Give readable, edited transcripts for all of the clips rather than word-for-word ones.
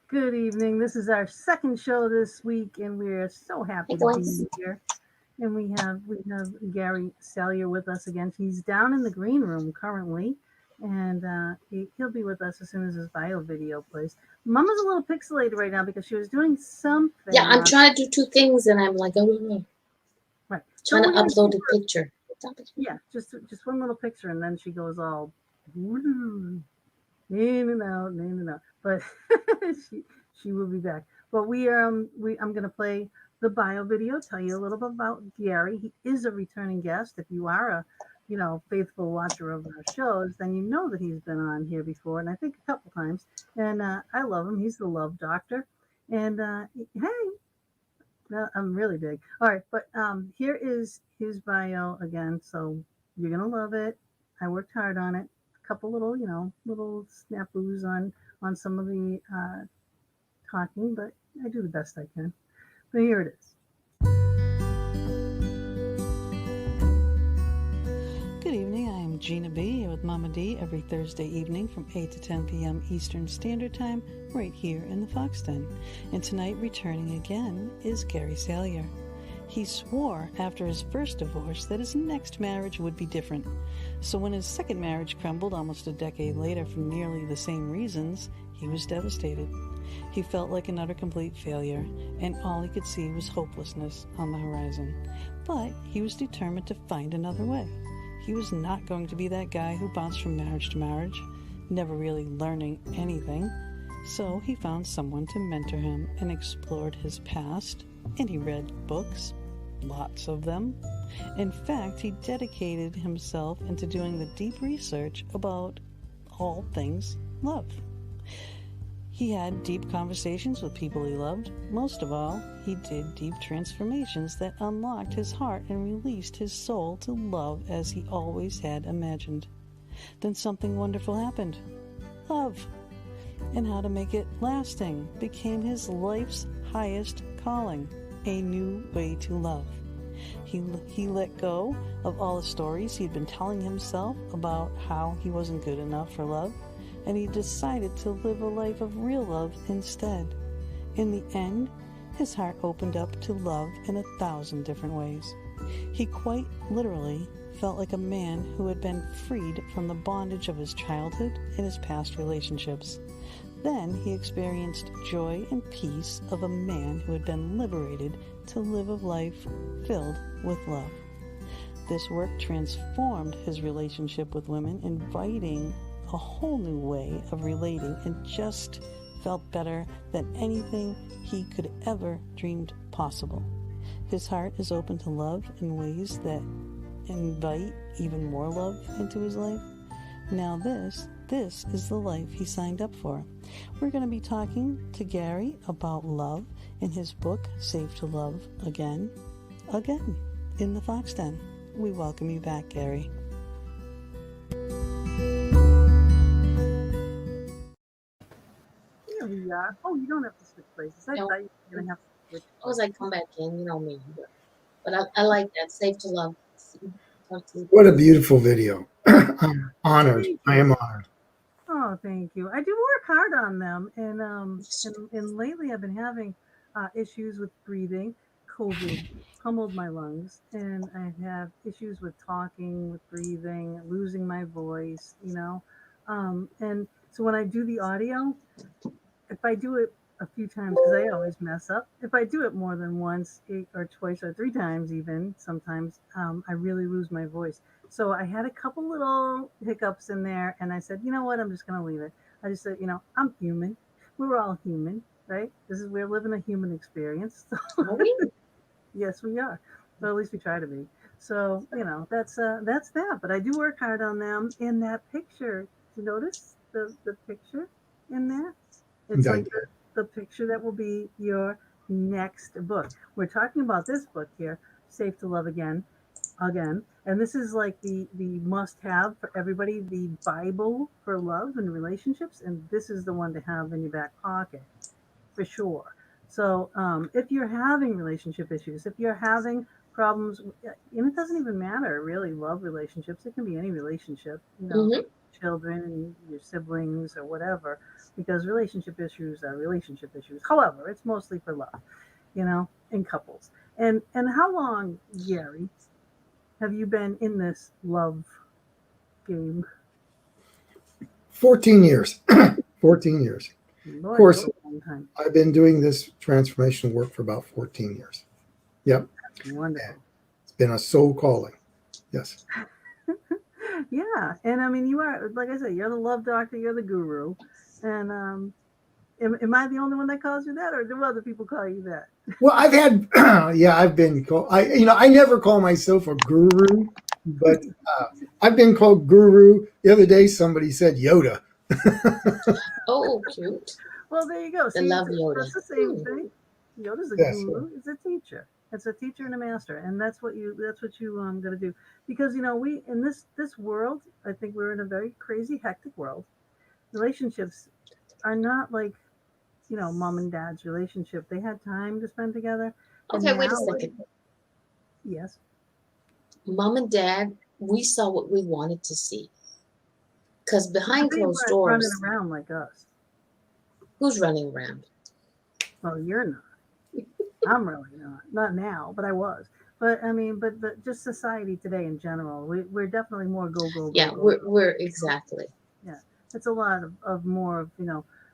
Good evening. This is our second show this week, and we're so Hey happy to guys. be here. And we have Gary Salyer with us again. He's down in the green room currently, and he'll be with us as soon as his bio video plays. Mama's a little pixelated right now because she was doing Yeah, something I'm on. trying to do two things and I'm like, oh, Right. So trying to we're gonna upload give a her, picture. Stop it. yeah, just one little picture, and then she goes all in and out, in and out. But she she will be back. But I'm gonna play the bio video, tell you a little bit about Gary. He is a returning guest. If you are a faithful watcher of our shows, then you know that he's been on here before, and I think a couple times. And I love him. He's the love doctor. And hey, I'm really big. All right, but here is his bio again. So you're gonna love it. I worked hard on it. A couple little, little snafus on some of the talking, but I do the best I can. But here it is. Good evening. I am Gina B with Mama D every Thursday evening from 8 to 10 p.m. Eastern Standard Time, right here in the Fox Den. And tonight, returning again, is Gary Salyer. He swore after his first divorce that his next marriage would be different. So when his second marriage crumbled almost a decade later for nearly the same reasons, he was devastated. He felt like an utter complete failure, and all he could see was hopelessness on the horizon. But he was determined to find another way. He was not going to be that guy who bounced from marriage to marriage, never really learning anything. So he found someone to mentor him and explored his past, and he read books, lots of them. In fact, he dedicated himself into doing the deep research about all things love. He had deep conversations with people he loved. Most of all, he did deep transformations that unlocked his heart and released his soul to love as he always had imagined. Then something wonderful happened. Love. And how to make it lasting became his life's highest calling, a new way to love. He let go of all the stories he'd been telling himself about how he wasn't good enough for love, and he decided to live a life of real love instead. In the end, his heart opened up to love in 1,000 different ways. He quite literally felt like a man who had been freed from the bondage of his childhood and his past relationships. Then he experienced joy and peace of a man who had been liberated to live a life filled with love. This work transformed his relationship with women, inviting a whole new way of relating, and just felt better than anything he could ever dreamed possible. His heart is open to love in ways that invite even more love into his life. Now this is the life he signed up for. We're going to be talking to Gary about love in his book, Safe to Love Again, in the Fox Den. We welcome you back, Gary. Here we are. Oh, you don't have to switch places. I No, thought you were going to have to switch as I come back in, you know me. But I like that. Safe to love. Talk to you. What a beautiful video. I'm honored. Thank I you. am honored. Oh, thank you. I do work hard on them, and lately I've been having issues with breathing. COVID pummeled my lungs, and I have issues with talking, with breathing, losing my voice. And so when I do the audio, if I do it a few times, because I always mess up, if I do it more than once, or twice, or three times, even sometimes, I really lose my voice. So I had a couple little hiccups in there, and I said, you know what, I'm just going to leave it. I just said, I'm human. We're all human, right? We're living a human experience. Are we? Yes, we are. But at least we try to be. So that's that. But I do work hard on them. In that picture, did you notice the picture in there? It's I like did. the picture that will be your next book. We're talking about this book here, Safe to Love Again. And this is like the must have for everybody, the Bible for love and relationships. And this is the one to have in your back pocket for sure. So if you're having relationship issues, if you're having problems, and it doesn't even matter really. Love relationships, it can be any relationship, Mm-hmm. children and your siblings or whatever, because relationship issues are relationship issues. However, it's mostly for love, in couples. And how long, Gary, have you been in this love game? 14 years. 14 years. Of Lord, course, that's a long time. I've been doing this transformation work for about 14 years. Yep. Wonderful. It's been a soul calling. Yes. Yeah, and I mean, you are, like I said, you're the love doctor, you're the guru, and am I the only one that calls you that, or do other people call you that? Well, I've had, I've been called, I never call myself a guru, but I've been called guru. The other day, somebody said Yoda. Oh, cute. Well, there you go. The See, love Yoda. that's the same thing. Yoda's a Yes. guru. It's a teacher. It's a teacher and a master, and that's what you going to do. Because we in this world, I think we're in a very crazy, hectic world. Relationships are not like mom and dad's relationship. They had time to spend together. And Okay, wait a now, second. Yes. Mom and Dad, we saw what we wanted to see. Because behind They closed weren't doors, running around like us. who's running around? Well, you're not. I'm really not. Not now, but I was. But I mean, but just society today in general, we're definitely more go. Yeah, we're exactly. Yeah, it's a lot of more of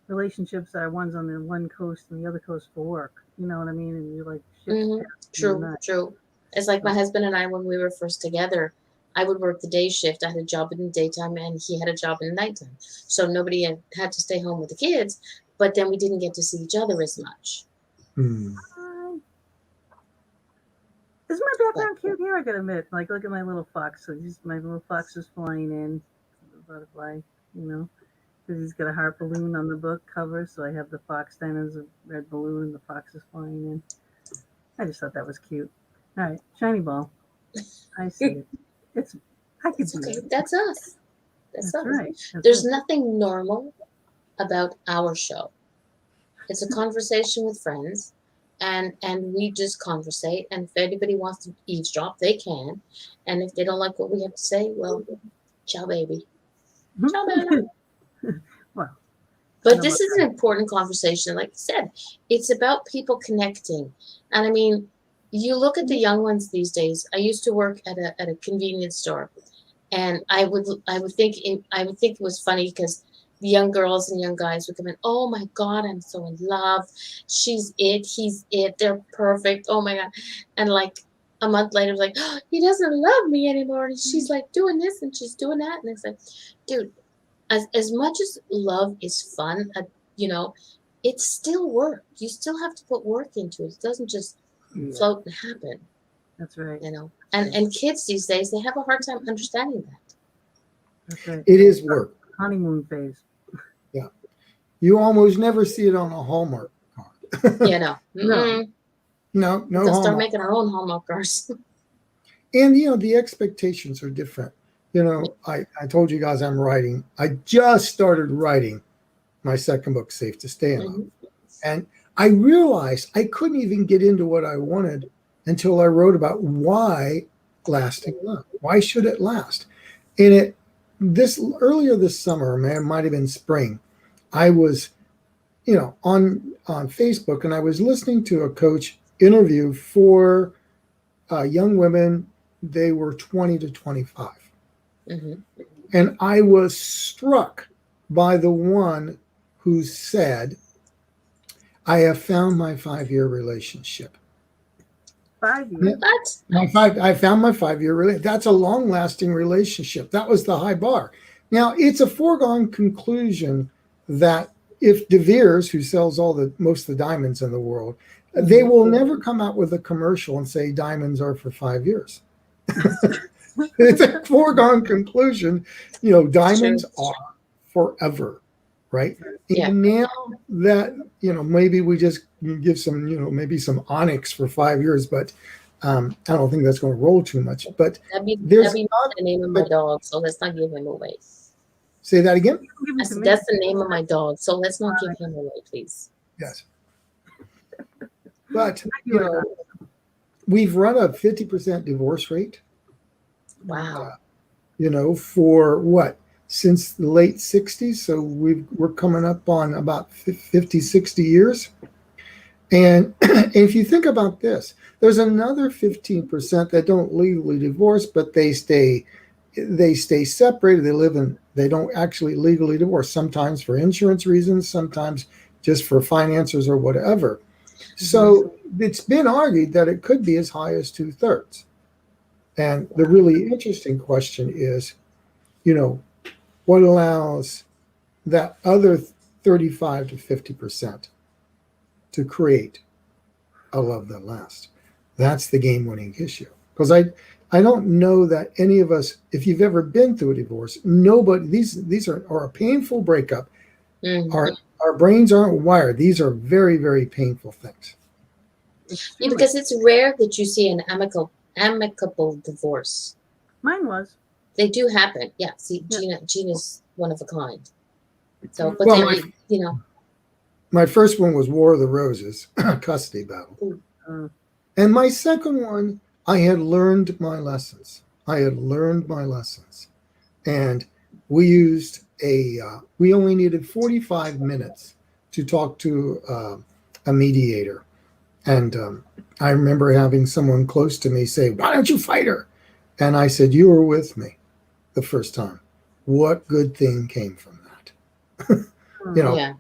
relationships that are one's on the one coast and the other coast for work. You know what I mean? And you're like, shit. Mm-hmm. True. It's like my husband and I, when we were first together, I would work the day shift. I had a job in the daytime and he had a job in the nighttime. So nobody had to stay home with the kids, but then we didn't get to see each other as much. Is my background cute here? I gotta admit, like, look at my little fox. So my little fox is flying in, the butterfly, because he's got a heart balloon on the book cover. So I have the fox then as a red balloon, and the fox is flying in. I just thought that was cute. All right, shiny ball. I see it. I could do Okay. it. That's us. That's right. There's nothing normal about our show. It's a conversation with friends, and we just conversate. And if anybody wants to eavesdrop, they can. And if they don't like what we have to say, well, ciao, baby. Ciao, baby. Well, but this is an important conversation. Like I said, it's about people connecting. And I mean, you look at the young ones these days. I used to work at a convenience store, and I would think it was funny because the young girls and young guys would come in. Oh my God, I'm so in love. She's it. He's it. They're perfect. Oh my God. And like a month later, it was like, oh, he doesn't love me anymore. And she's like doing this and she's doing that. And it's like, dude, as much as love is fun, it's still work. You still have to put work into it. It doesn't just float and happen. That's right. And kids these days, they have a hard time understanding that. That's right. It is work. Honeymoon phase. Yeah. You almost never see it on a Hallmark card. Yeah, no. Mm-hmm. No. We'll start making our own Hallmark cards. And, the expectations are different. I told you guys I'm writing. I just started writing my second book, Safe to Stay in Love. Mm-hmm. And I realized I couldn't even get into what I wanted until I wrote about why lasting love. Why should it last? And earlier this summer, it might have been spring, I was, on Facebook, and I was listening to a coach interview for young women. They were 20 to 25. Mm-hmm. And I was struck by the one who said, I have found my 5-year relationship. 5 years? What? I found my 5-year relationship. That's a long-lasting relationship. That was the high bar. Now, it's a foregone conclusion that if De Beers, who sells most of the diamonds in the world, they will never come out with a commercial and say diamonds are for 5 years. It's a foregone conclusion. Diamonds are forever, right? Yeah. And now that, maybe we just give some, maybe some onyx for 5 years, but I don't think that's going to roll too much. But that'd be the name of my dog, so let's not give him away. Say that again? That's the name of my dog, so let's not give him away, please. Yes. But, we've run a 50% divorce rate. Wow. For what? Since the late 60s. So we're coming up on about 50, 60 years. And if you think about this, there's another 15% that don't legally divorce, but they stay separated. They don't actually legally divorce, sometimes for insurance reasons, sometimes just for finances or whatever. So it's been argued that it could be as high as 2/3. And the really interesting question is, what allows that other 35 to 50% to create a love that lasts? That's the game-winning issue. Because I don't know that any of us, if you've ever been through a divorce, nobody, these are a painful breakup. Our brains aren't wired. These are very, very painful things. Yeah, because it's rare that you see an amicable divorce. Mine was. They do happen. Yeah. See, Gina's one of a kind. So, but my first one was War of the Roses, custody battle. And my second one, I had learned my lessons. And we used we only needed 45 minutes to talk to a mediator. And I remember having someone close to me say, "Why don't you fight her?" And I said, "You were with me the first time. What good thing came from that?"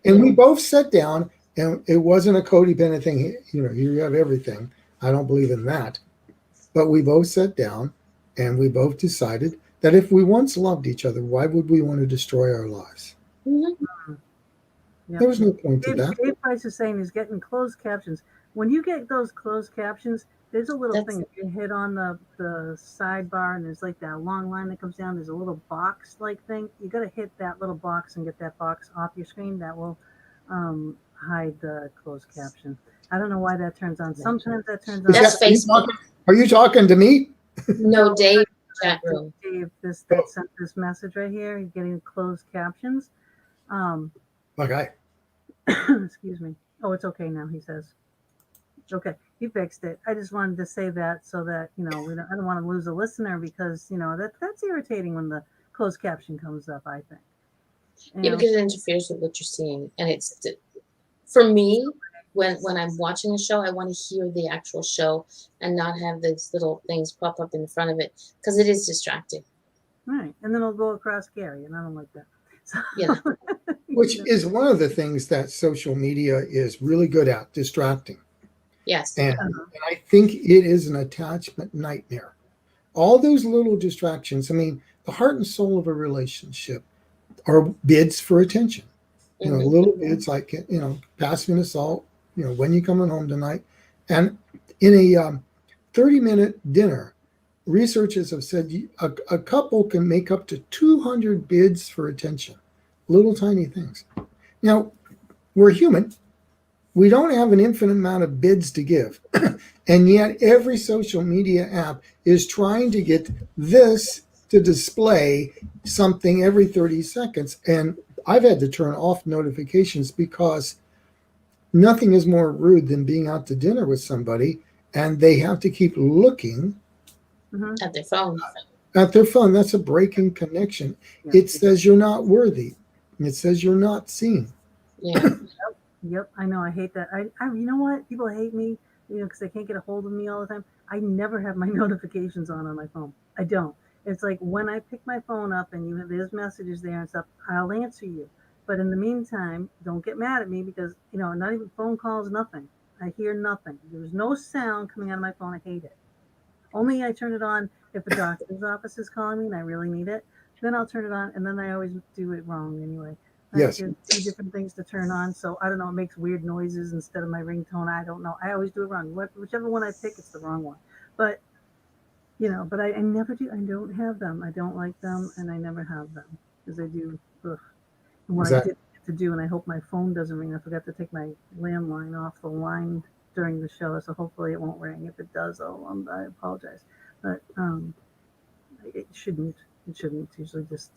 And we both sat down, and it wasn't a codependent thing. Here you have everything. I don't believe in that. But we both sat down, and we both decided that if we once loved each other, why would we want to destroy our lives? Yep. There was no point to that. Dave Price is saying he's getting closed captions. When you get those closed captions, there's a little thing. If you hit on the sidebar and there's like that long line that comes down, there's a little box-like thing. You got to hit that little box and get that box off your screen. That will hide the closed caption. I don't know why that turns on. Sometimes that turns on. That's Facebook. Are you talking to me? No, Dave. Chat room. Dave, that sent this message right here. You're getting closed captions. Okay. Excuse me. Oh, it's okay now. He says. Okay, he fixed it. I just wanted to say that so that I don't want to lose a listener because that's irritating when the closed caption comes up. I think. Because it interferes with what you're seeing, and it's for me when I'm watching a show, I want to hear the actual show and not have these little things pop up in front of it because it is distracting. Right, and then it'll go across Gary, and I don't like that. So, Which is one of the things that social media is really good at, distracting. Yes. And I think it is an attachment nightmare. All those little distractions, the heart and soul of a relationship are bids for attention. Little bids like, pass me the salt, when you coming home tonight. And in a 30-minute dinner, researchers have said a couple can make up to 200 bids for attention. Little tiny things. Now, we're human. We don't have an infinite amount of bids to give. And yet every social media app is trying to get this to display something every 30 seconds. And I've had to turn off notifications because nothing is more rude than being out to dinner with somebody and they have to keep looking at their phone. That's a breaking connection. It says you're not worthy. It says you're not seen. Yeah. Yep, I know. I hate that. I you know what? People hate me, because they can't get a hold of me all the time. I never have my notifications on my phone. I don't. It's like when I pick my phone up and there's messages there and stuff, I'll answer you. But in the meantime, don't get mad at me because, not even phone calls, nothing. I hear nothing. There's no sound coming out of my phone. I hate it. Only I turn it on if a doctor's office is calling me and I really need it. Then I'll turn it on, and then I always do it wrong anyway. Yes. There's 2 different things to turn on. So I don't know. It makes weird noises instead of my ringtone. I don't know. I always do it wrong. Whichever one I pick, it's the wrong one. But, but I never do. I don't have them. I don't like them, and I never have them because I do. Ugh. And what I did to do, and I hope my phone doesn't ring. I forgot to take my landline off the line during the show, so hopefully it won't ring. If it does, I apologize. But it shouldn't. It shouldn't. It's usually just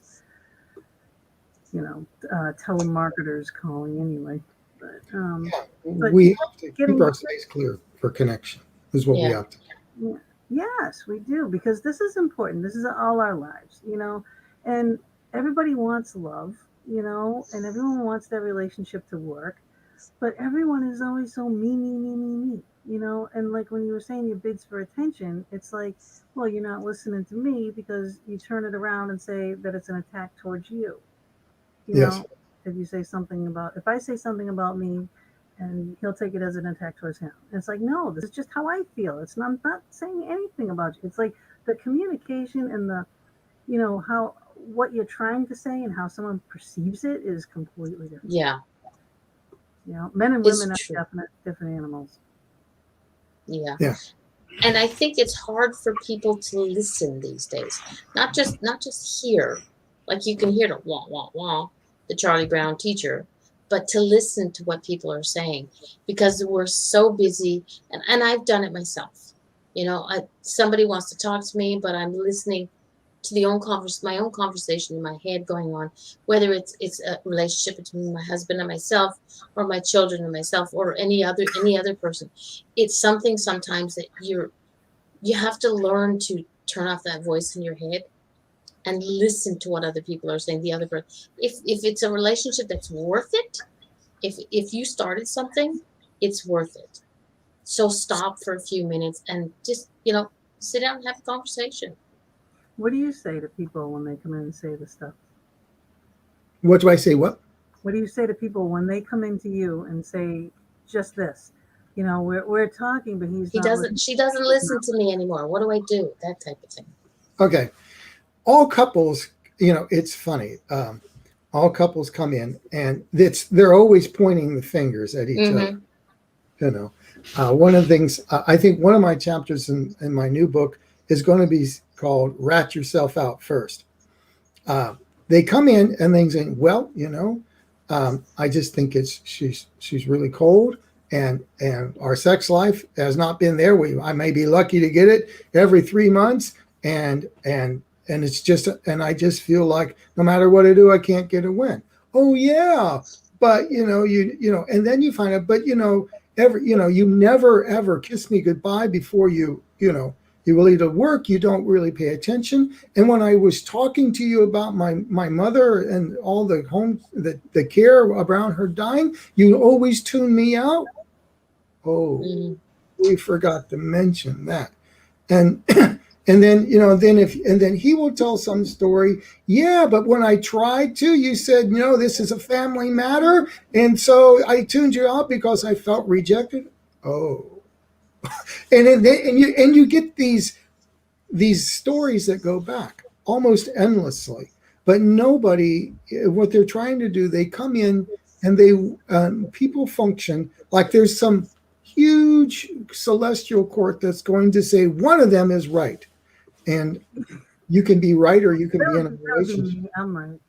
telemarketers calling anyway. But we have to keep our space clear for connection is what we have to do. Yeah. Yes, we do, because this is important. This is all our lives, and everybody wants love, and everyone wants their relationship to work, but everyone is always so me, and like when you were saying your bids for attention, it's like, well, you're not listening to me because you turn it around and say that it's an attack towards you. you Yes. know, if I say something about me, and he'll take it as an attack towards him. And it's like, no, this is just how I feel. I'm not saying anything about you. It's like the communication and how what you're trying to say and how someone perceives it is completely different. Yeah, Men and it's women are true. different animals. Yeah. Yeah. And I think it's hard for people to listen these days. Not just hear, like you can hear the wah wah wah, the Charlie Brown teacher, but to listen to what people are saying, because we're so busy. And I've done it myself. Somebody wants to talk to me, but I'm listening to my own conversation in my head going on, whether it's a relationship between my husband and myself, or my children and myself, or any other person. It's something sometimes that you have to learn to turn off that voice in your head and listen to what other people are saying. The other person, if it's a relationship that's worth it, if you started something, it's worth it. So stop for a few minutes and just sit down and have a conversation. What do you say to people when they come in and say this stuff? What do I say? What? What do you say to people when they come into you and say just this? We're talking, but he's not listening. She doesn't listen to me anymore. What do I do? That type of thing. Okay. All couples, it's funny. All couples come in and they're always pointing the fingers at each other. One of the things, I think one of my chapters in my new book is going to be called Rat Yourself Out First. They come in and they say, well, I just think she's really cold, and our sex life has not been there. I may be lucky to get it every 3 months, and it's just, and I just feel like no matter what I do, I can't get a win. Oh yeah, but and then you find out, but you never ever kiss me goodbye before you really to work. You don't really pay attention. And when I was talking to you about my mother and all the the care around her dying, you always tune me out. Oh, we forgot to mention that. And and then then he will tell some story. Yeah, but when I tried to, you said no, this is a family matter, and so I tuned you out because I felt rejected. Oh, and you get these stories that go back almost endlessly, but nobody, what they're trying to do, they come in and people function like there's some huge celestial court that's going to say one of them is right, and you can be right or you can be in a relationship. I'm right.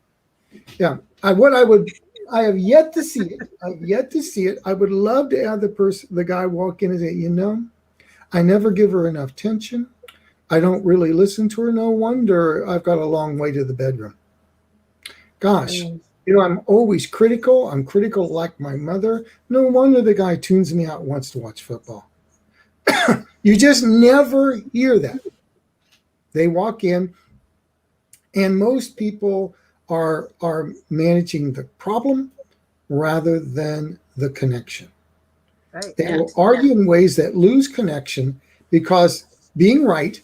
Yeah, I have yet to see it. I would love to have the guy walk in and say, I never give her enough attention. I don't really listen to her. No wonder I've got a long way to the bedroom. Gosh, I'm always critical. I'm critical like my mother. No wonder the guy tunes me out and wants to watch football. You just never hear that. They walk in, and most people are managing the problem rather than the connection. Right. They will argue in ways that lose connection because being right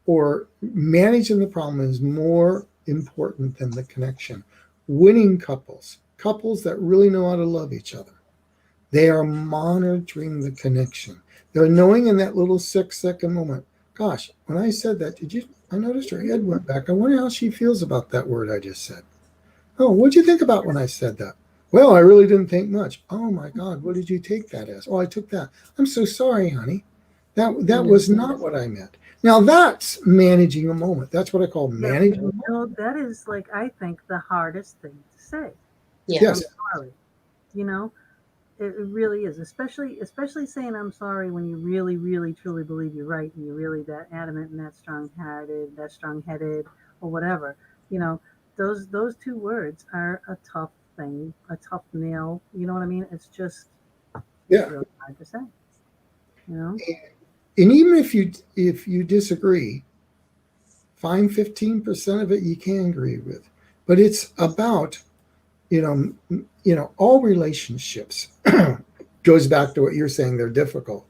or managing the problem is more important than the connection. Winning couples that really know how to love each other, they are monitoring the connection. They're knowing in that little 6-second moment, gosh, when I said that, I noticed her head went back. I wonder how she feels about that word I just said. Oh, what'd you think about when I said that? Well, I really didn't think much. Oh my God, what did you take that as? Oh, I took that. I'm so sorry, honey. That was not what I meant. Now that's managing a moment. That's what I call managing a moment. That is, like, I think the hardest thing to say. Yes. I'm sorry. It really is, especially saying I'm sorry when you really, really, truly believe you're right and you're really that adamant and that strong-headed, or whatever. Those two words are a tough thing, a tough nail. You know what I mean? It's just really hard to say. And even if you disagree, find 15% of it you can agree with. But it's about, all relationships goes back to what you're saying, they're difficult.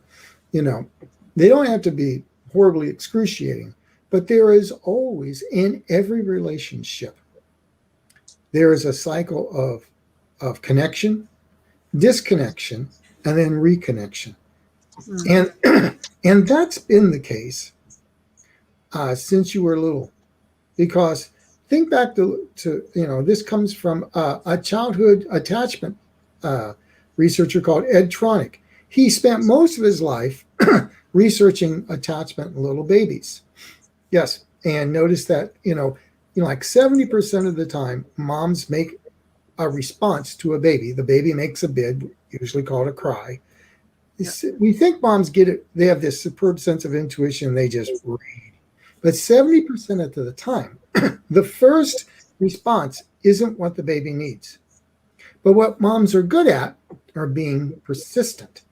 They don't have to be horribly excruciating, but there is always, in every relationship, there is a cycle of connection, disconnection, and then reconnection. And that's been the case since you were little. Because think back to this comes from a childhood attachment researcher called Ed Tronick. He spent most of his life researching attachment in little babies. Yes, and notice that like 70% of the time, moms make a response to a baby. The baby makes a bid, usually called a cry. We think moms get it. They have this superb sense of intuition. They just read. But 70% of the time, the first response isn't what the baby needs. But what moms are good at are being persistent.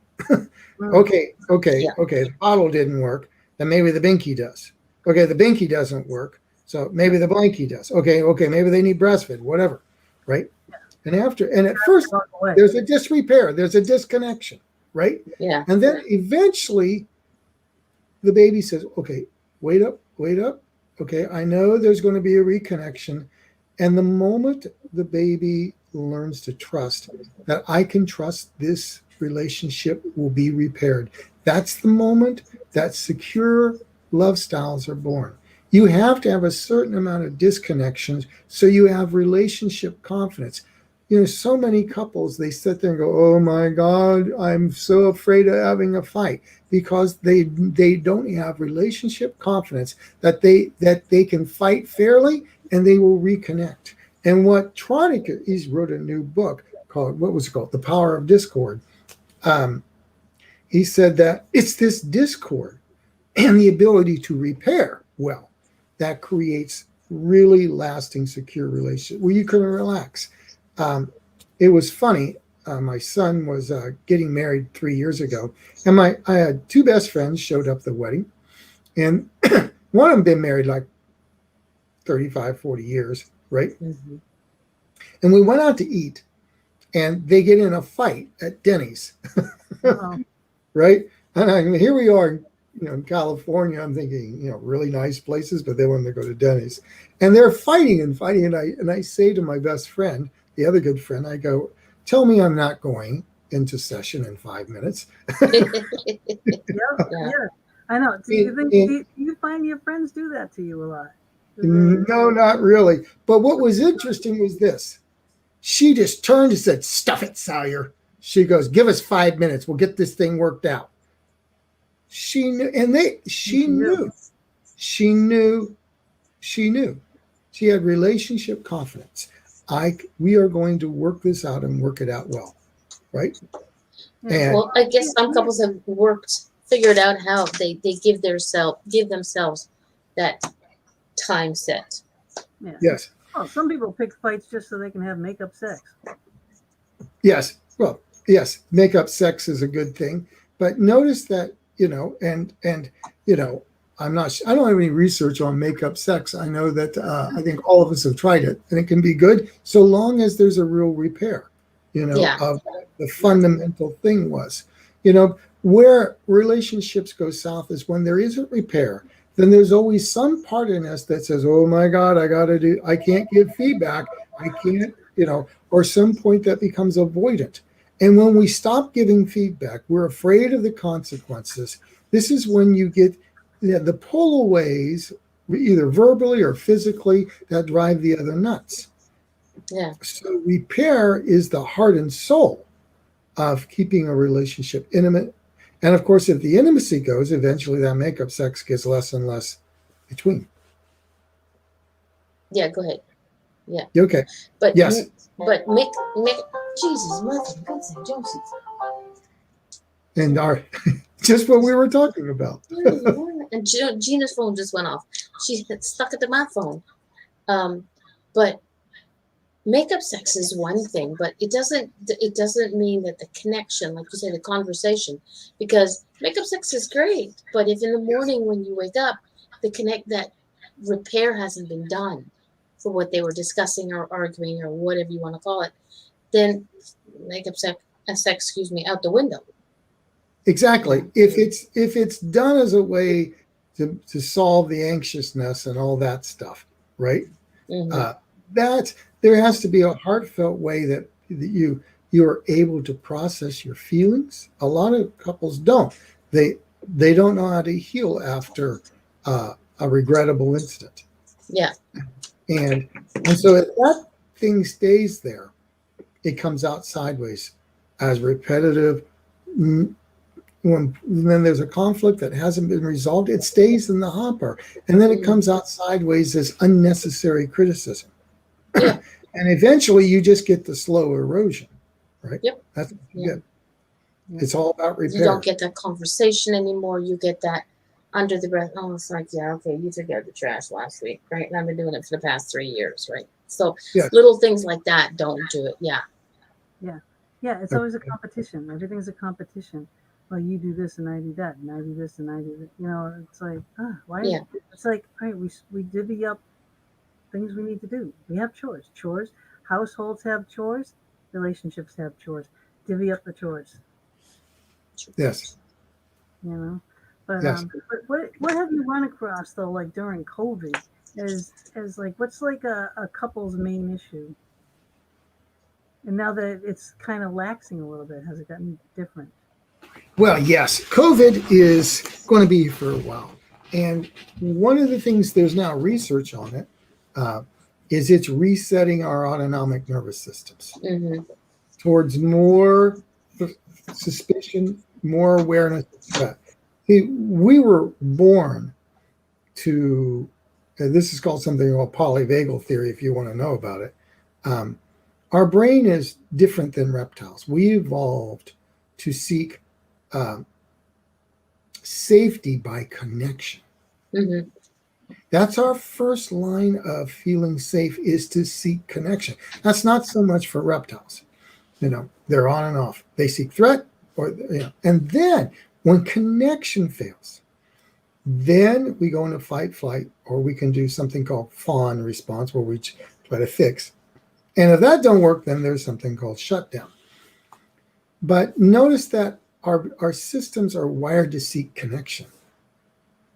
Okay, the bottle didn't work. Then maybe the binky does. Okay, the binky doesn't work. So maybe the blankie does. Okay, maybe they need breastfeed, whatever, right? And at first, there's a disrepair. There's a disconnection, right? Yeah. And then eventually, the baby says, okay, wait up. Okay, I know there's going to be a reconnection. And the moment the baby learns to trust that I can trust this relationship will be repaired, that's the moment that secure love styles are born. You have to have a certain amount of disconnections so you have relationship confidence. So many couples, they sit there and go, oh my God, I'm so afraid of having a fight, because they don't have relationship confidence that they can fight fairly and they will reconnect. And what Tronick, he's wrote a new book called, what was it called? The Power of Discord. He said that it's this discord and the ability to repair well that creates really lasting, secure relationship where you can relax. It was funny. My son was getting married 3 years ago, and I had two best friends showed up at the wedding, and one of them been married like 35, 40 years, right? Mm-hmm. And we went out to eat, and they get in a fight at Denny's, right? And here we are, in California. I'm thinking, really nice places, but they wanted to go to Denny's, and they're fighting, and I say to my best friend, the other good friend, I go, tell me I'm not going into session in 5 minutes. Yeah, I know. Do you find your friends do that to you a lot? No, not really. But what was interesting was this. She just turned and said, stuff it, Salyer. She goes, give us 5 minutes. We'll get this thing worked out. She knew, and she knew. She knew. She had relationship confidence. We are going to work this out and work it out well, right? And, well, I guess some couples have figured out how they give themselves that time set. Yeah. Yes. Oh, some people pick fights just so they can have make-up sex. Yes. Well, yes, make-up sex is a good thing, but notice that I don't have any research on make-up sex. I know that I think all of us have tried it, and it can be good so long as there's a real repair, of the fundamental thing was, where relationships go south is when there isn't repair. Then there's always some part in us that says, oh my God, I can't give feedback. I can't, or some point that becomes avoidant. And when we stop giving feedback, we're afraid of the consequences. This is when you get the pull-aways, either verbally or physically, that drive the other nuts. Yeah. So repair is the heart and soul of keeping a relationship intimate. And of course, if the intimacy goes, eventually that make-up sex gets less and less between. Yeah, go ahead. Yeah. Okay. But yes. But Mick, Jesus, Mother, God, Joseph. And just what we were talking about. And Gina's phone just went off. She stuck it to my phone. But makeup sex is one thing, but it doesn't mean that the connection, like you say, the conversation, because makeup sex is great, but if in the morning when you wake up, that repair hasn't been done for what they were discussing or arguing or whatever you want to call it, then makeup sex, out the window. Exactly. If it's done as a way to solve the anxiousness and all that stuff, right? Mm-hmm. That there has to be a heartfelt way that you are able to process your feelings. A lot of couples don't. They don't know how to heal after a regrettable incident. Yeah. And so if that thing stays there, it comes out sideways as repetitive. When then there's a conflict that hasn't been resolved, it stays in the hopper, and then it comes out sideways as unnecessary criticism. Yeah. And eventually you just get the slow erosion, right? Yep. That's what you get. It's all about repair. You don't get that conversation anymore. You get that under the breath. Oh, it's like, yeah, okay, you took out the trash last week, right? And I've been doing it for the past 3 years, right? So little things like that don't do it. Yeah. Yeah. Yeah. It's always a competition. Everything's a competition. Well, you do this and I do that, and I do this and I do that. You know, it's like, why? Yeah. It's like, all right, we divvy up things we need to do. We have chores. Chores. Households have chores. Relationships have chores. Divvy up the chores. Yes. You know, but yes. But what have you run across though, like during COVID, as like what's like a couple's main issue? And now that it's kind of laxing a little bit, has it gotten different? Well, yes, COVID is going to be here for a while. And one of the things, there's now research on it, is it's resetting our autonomic nervous systems towards more suspicion, more awareness of threat. We were born to, this is called something called Polyvagal Theory, if you want to know about it. Our brain is different than reptiles. We evolved to seek safety by connection. That's our first line of feeling safe, is to seek connection. That's not so much for reptiles. You know, they're on and off. They seek threat, or and then when connection fails, then we go into fight, flight, or we can do something called fawn response, where we try to fix. And if that don't work, then there's something called shutdown. But notice that our systems are wired to seek connection.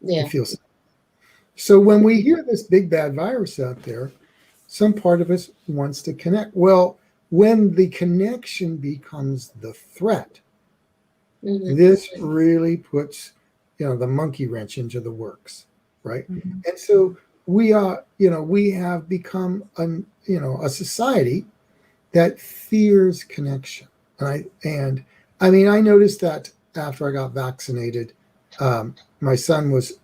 Yeah. It feels so when we hear this big bad virus out there, some part of us wants to connect. Well, when the connection becomes the threat, this really puts, the monkey wrench into the works, right? And so we are, we have become a society that fears connection. And I mean, I noticed that after I got vaccinated, my son was,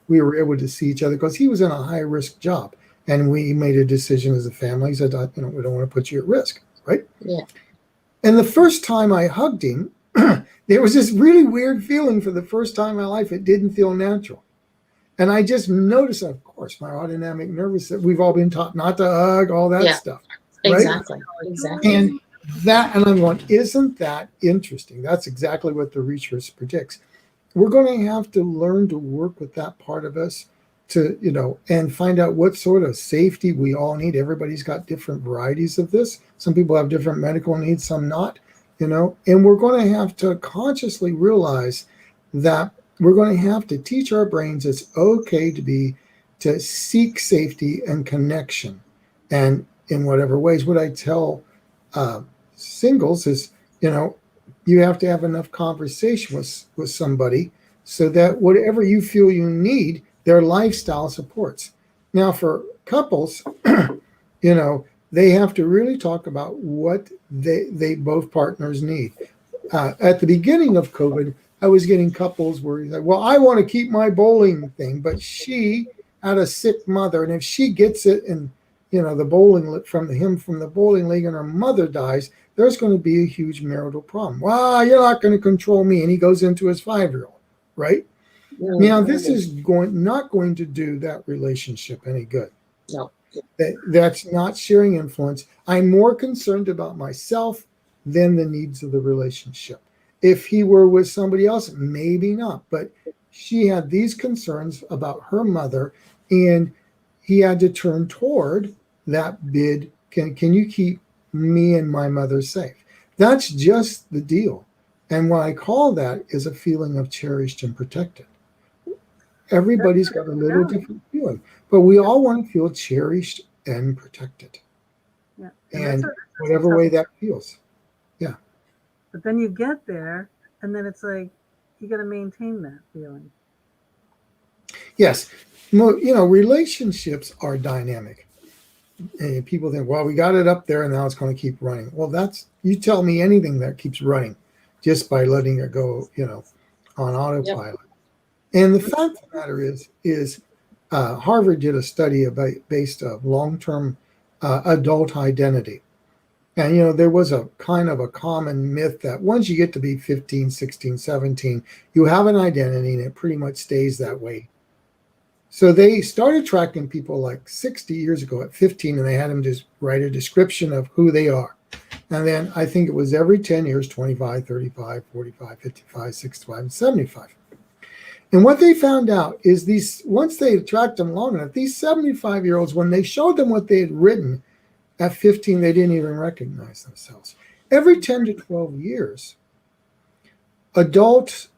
we were able to see each other because he was in a high risk job, and we made a decision as a family. Said, we don't want to put you at risk, right? Yeah. And the first time I hugged him, there was this really weird feeling for the first time in my life. It didn't feel natural. And I just noticed, of course, my autonomic nervous system, we've all been taught not to hug, all that stuff. Right? Exactly. And I'm going, isn't that interesting? That's exactly what the research predicts. We're going to have to learn to work with that part of us to, and find out what sort of safety we all need. Everybody's got different varieties of this. Some people have different medical needs, some not, and we're going to have to consciously realize that we're going to have to teach our brains it's okay to seek safety and connection. And in whatever ways, what I tell singles is, you have to have enough conversation with somebody so that whatever you feel you need, their lifestyle supports. Now, for couples, they have to really talk about what they both partners need. At the beginning of COVID, I was getting couples where he's like, well, I want to keep my bowling thing, but she had a sick mother, and if she gets it and the bowling from the bowling league and her mother dies, there's going to be a huge marital problem. Well, you're not going to control me. And he goes into his 5-year-old, right? Now, this is not going to do that relationship any good. No. That's not sharing influence. I'm more concerned about myself than the needs of the relationship. If he were with somebody else, maybe not. But she had these concerns about her mother, and he had to turn toward that bid. Can you keep me and my mother safe? That's just the deal. And what I call that is a feeling of cherished and protected. Everybody's got a little different feeling, but we all want to feel cherished and protected. Yeah. And whatever way that feels. Yeah. But then you get there, and then it's like you got to maintain that feeling. Yes. Relationships are dynamic. And people think, well, we got it up there and now it's going to keep running. Well, you tell me anything that keeps running just by letting it go, on autopilot. Yep. And the fact of the matter is Harvard did a study based on long-term adult identity. And, there was a kind of a common myth that once you get to be 15, 16, 17, you have an identity and it pretty much stays that way. So they started tracking people like 60 years ago at 15, and they had them just write a description of who they are. And then I think it was every 10 years, 25, 35, 45, 55, 65, and 75. And what they found out is once they tracked them long enough, these 75-year-olds, when they showed them what they had written at 15, they didn't even recognize themselves. Every 10 to 12 years, adults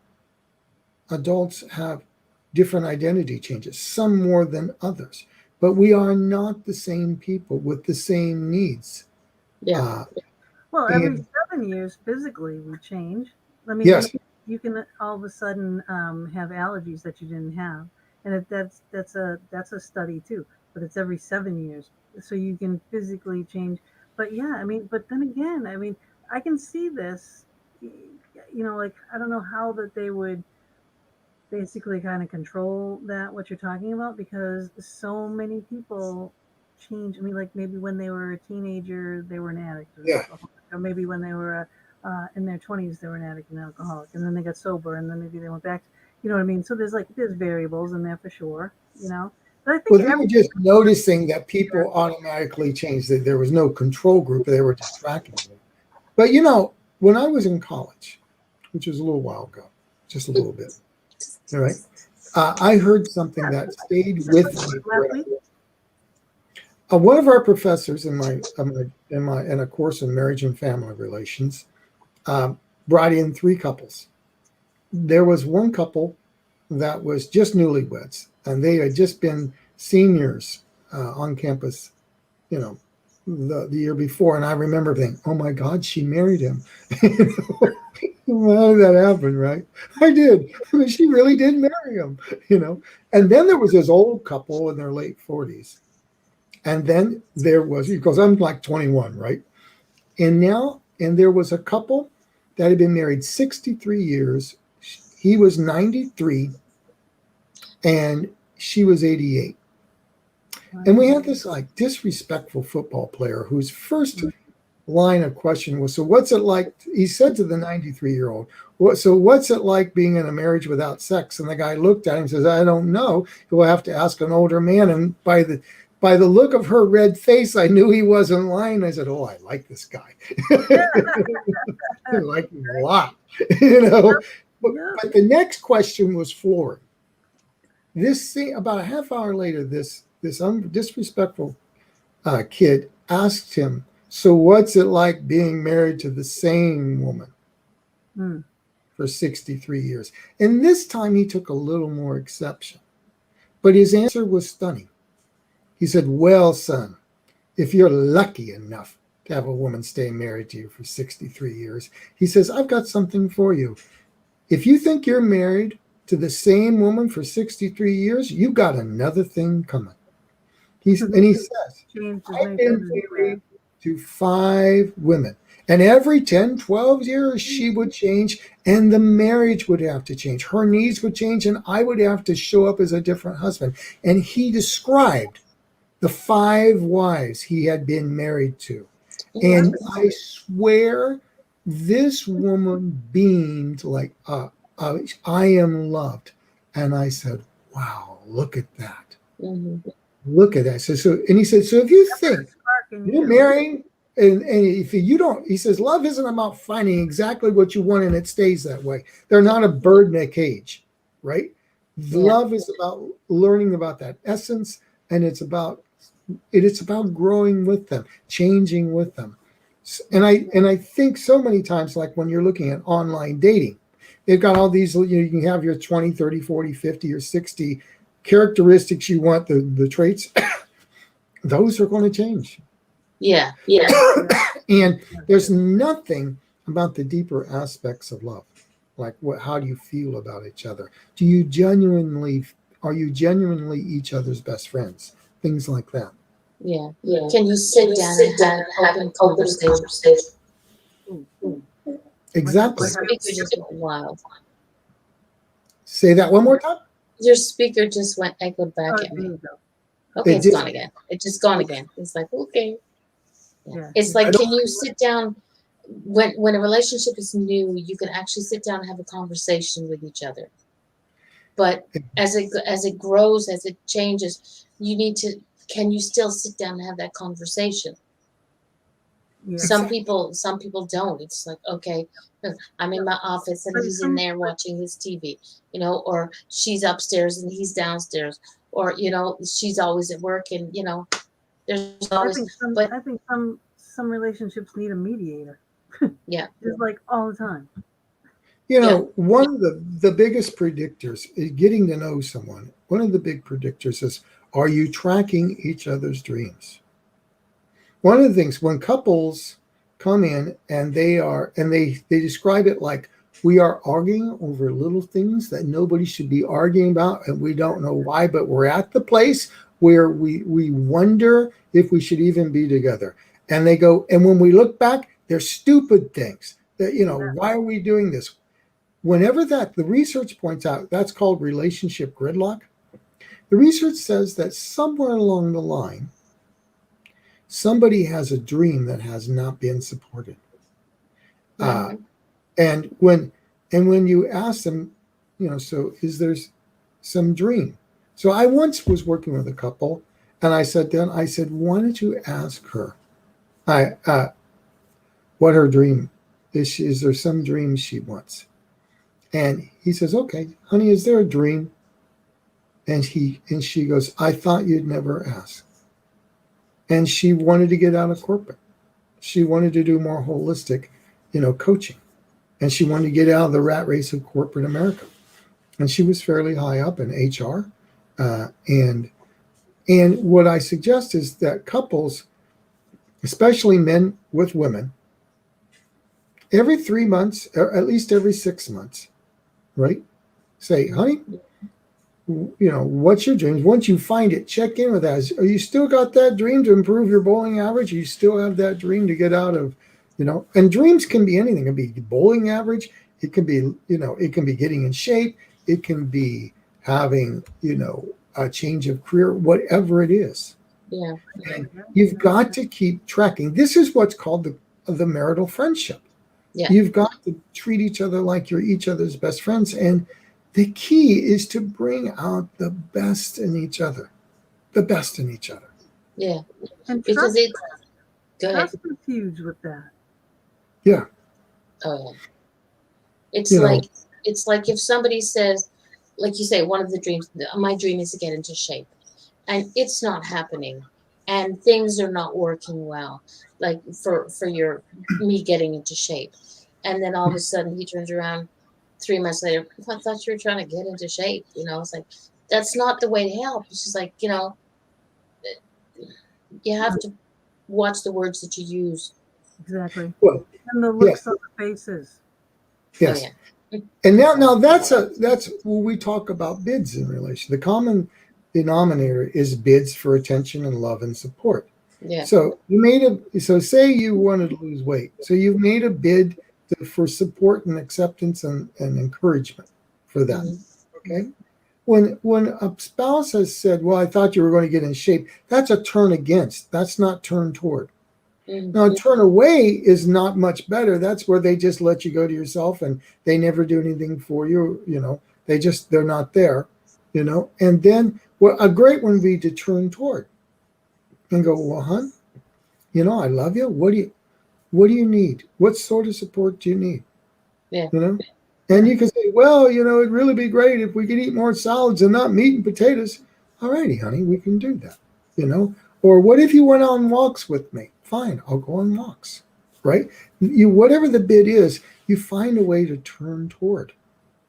have different identity changes, some more than others, but we are not the same people with the same needs. Yeah. Well, every 7 years, physically, we change. I mean, yes. You can all of a sudden have allergies that you didn't have, and that's a study too. But it's every 7 years, so you can physically change. But yeah, I mean, but then again, I mean, I can see this. Like I don't know how that they would basically kind of control what you're talking about, because so many people change. I mean, like maybe when they were a teenager, they were an addict, or maybe when they were in their 20s, they were an addict and alcoholic, and then they got sober, and then maybe they went back. You know what I mean? So there's variables in there for sure. But I think they were just noticing that people automatically changed. That there was no control group; they were just tracking them. But when I was in college, which was a little while ago, just a little bit. All right. I heard something that stayed with me. One of our professors in a course in marriage and family relations brought in 3 couples. There was one couple that was just newlyweds, and they had just been seniors on campus, the year before. And I remember thinking, oh my God, she married him. How did that happen, right? I did. I mean, she really did marry him, And then there was this old couple in their late 40s. And then there was, because I'm like 21, right? And there was a couple that had been married 63 years. He was 93 and she was 88. And we had this like disrespectful football player whose first line of question was, so what's it like? He said to the 93-year-old, so what's it like being in a marriage without sex? And the guy looked at him and says, I don't know. You'll have to ask an older man. And by the look of her red face, I knew he wasn't lying. I said, oh, I like this guy. I like him a lot, But the next question was flooring. About a half hour later, this disrespectful kid asked him, so what's it like being married to the same woman for 63 years? And this time he took a little more exception. But his answer was stunning. He said, well, son, if you're lucky enough to have a woman stay married to you for 63 years, he says, I've got something for you. If you think you're married to the same woman for 63 years, you've got another thing coming. He says, I've been married to 5 women. And every 10, 12 years, she would change, and the marriage would have to change. Her needs would change, and I would have to show up as a different husband. And he described the 5 wives he had been married to. And I swear this woman beamed like, I am loved. And I said, wow, look at that. Mm-hmm. Look at that. And he said, so if you think you're marrying and if you don't, he says, love isn't about finding exactly what you want and it stays that way. They're not a bird in a cage, right? Love is about learning about that essence, and it's about growing with them, changing with them. And I think so many times, like when you're looking at online dating, they've got all these, you can have your 20, 30, 40, 50, or 60 characteristics you want, the traits. Those are going to change. Yeah. And there's nothing about the deeper aspects of love. Like how do you feel about each other? Are you genuinely each other's best friends? Things like that. Yeah. Can you sit down and have a conversation? Exactly. Your speaker just went wild. Say that one more time. Your speaker just echoed back at me. Okay, it's gone again. It's just gone again. It's like, okay. Yeah. It's like, can you sit down when a relationship is new, you can actually sit down and have a conversation with each other. But as it grows, as it changes, can you still sit down and have that conversation? Yeah. Some people don't. It's like, okay, I'm in my office and he's in there watching his TV, or she's upstairs and he's downstairs, or, she's always at work and, there's always. I think some relationships need a mediator. Yeah. Just like all the time. One of the biggest predictors is getting to know someone. One of the big predictors is, are you tracking each other's dreams? One of the things when couples come in and they describe it like we are arguing over little things that nobody should be arguing about, and we don't know why, but we're at the place where we wonder if we should even be together. And they go, and when we look back, they're stupid things that, why are we doing this? Whenever the research points out, that's called relationship gridlock. The research says that somewhere along the line, somebody has a dream that has not been supported. Mm-hmm. And when you ask them, so is there some dream? So I once was working with a couple, and I said, why don't you ask her what her dream is? Is there some dream she wants? And he says, okay, honey, is there a dream? And she goes, I thought you'd never ask. And she wanted to get out of corporate. She wanted to do more holistic, coaching. And she wanted to get out of the rat race of corporate America. And she was fairly high up in HR. And what I suggest is that couples, especially men with women, every 3 months, or at least every 6 months, right? Say, honey, what's your dreams? Once you find it, check in with that. Are you still got that dream to improve your bowling average? You still have that dream to get out of, and dreams can be anything. It can be bowling average. It can be, it can be getting in shape. It can be having, a change of career, whatever it is. Yeah. And you've got to keep tracking. This is what's called the marital friendship. Yeah. You've got to treat each other like you're each other's best friends. And the key is to bring out the best in each other. The best in each other. Yeah. And because trust is huge with that. Yeah. Oh yeah. It's like if somebody says, like you say, one of the dreams, my dream is to get into shape. And it's not happening. And things are not working well, like for me getting into shape. And then all of a sudden he turns around 3 months later, I thought you were trying to get into shape. It's like, that's not the way to help. It's just like, you have to watch the words that you use. Exactly. Well, and the looks on the faces. Yes. Oh, yeah. And now that's when we talk about bids in relation. The common denominator is bids for attention and love and support. Yeah. So say you wanted to lose weight. So you've made a bid for support and acceptance and encouragement for that. Mm-hmm. Okay. When a spouse has said, well, I thought you were going to get in shape, that's a turn against. That's not turn toward. Mm-hmm. Now, turn away is not much better. That's where they just let you go to yourself and they never do anything for you. They're not there, and then Well, a great one would be to turn toward and go, well, hon, I love you. What do you need? What sort of support do you need? Yeah. And you can say, well, it'd really be great if we could eat more salads and not meat and potatoes. All righty, honey, we can do that. Or what if you went on walks with me? Fine, I'll go on walks. Right? Whatever the bid is, you find a way to turn toward.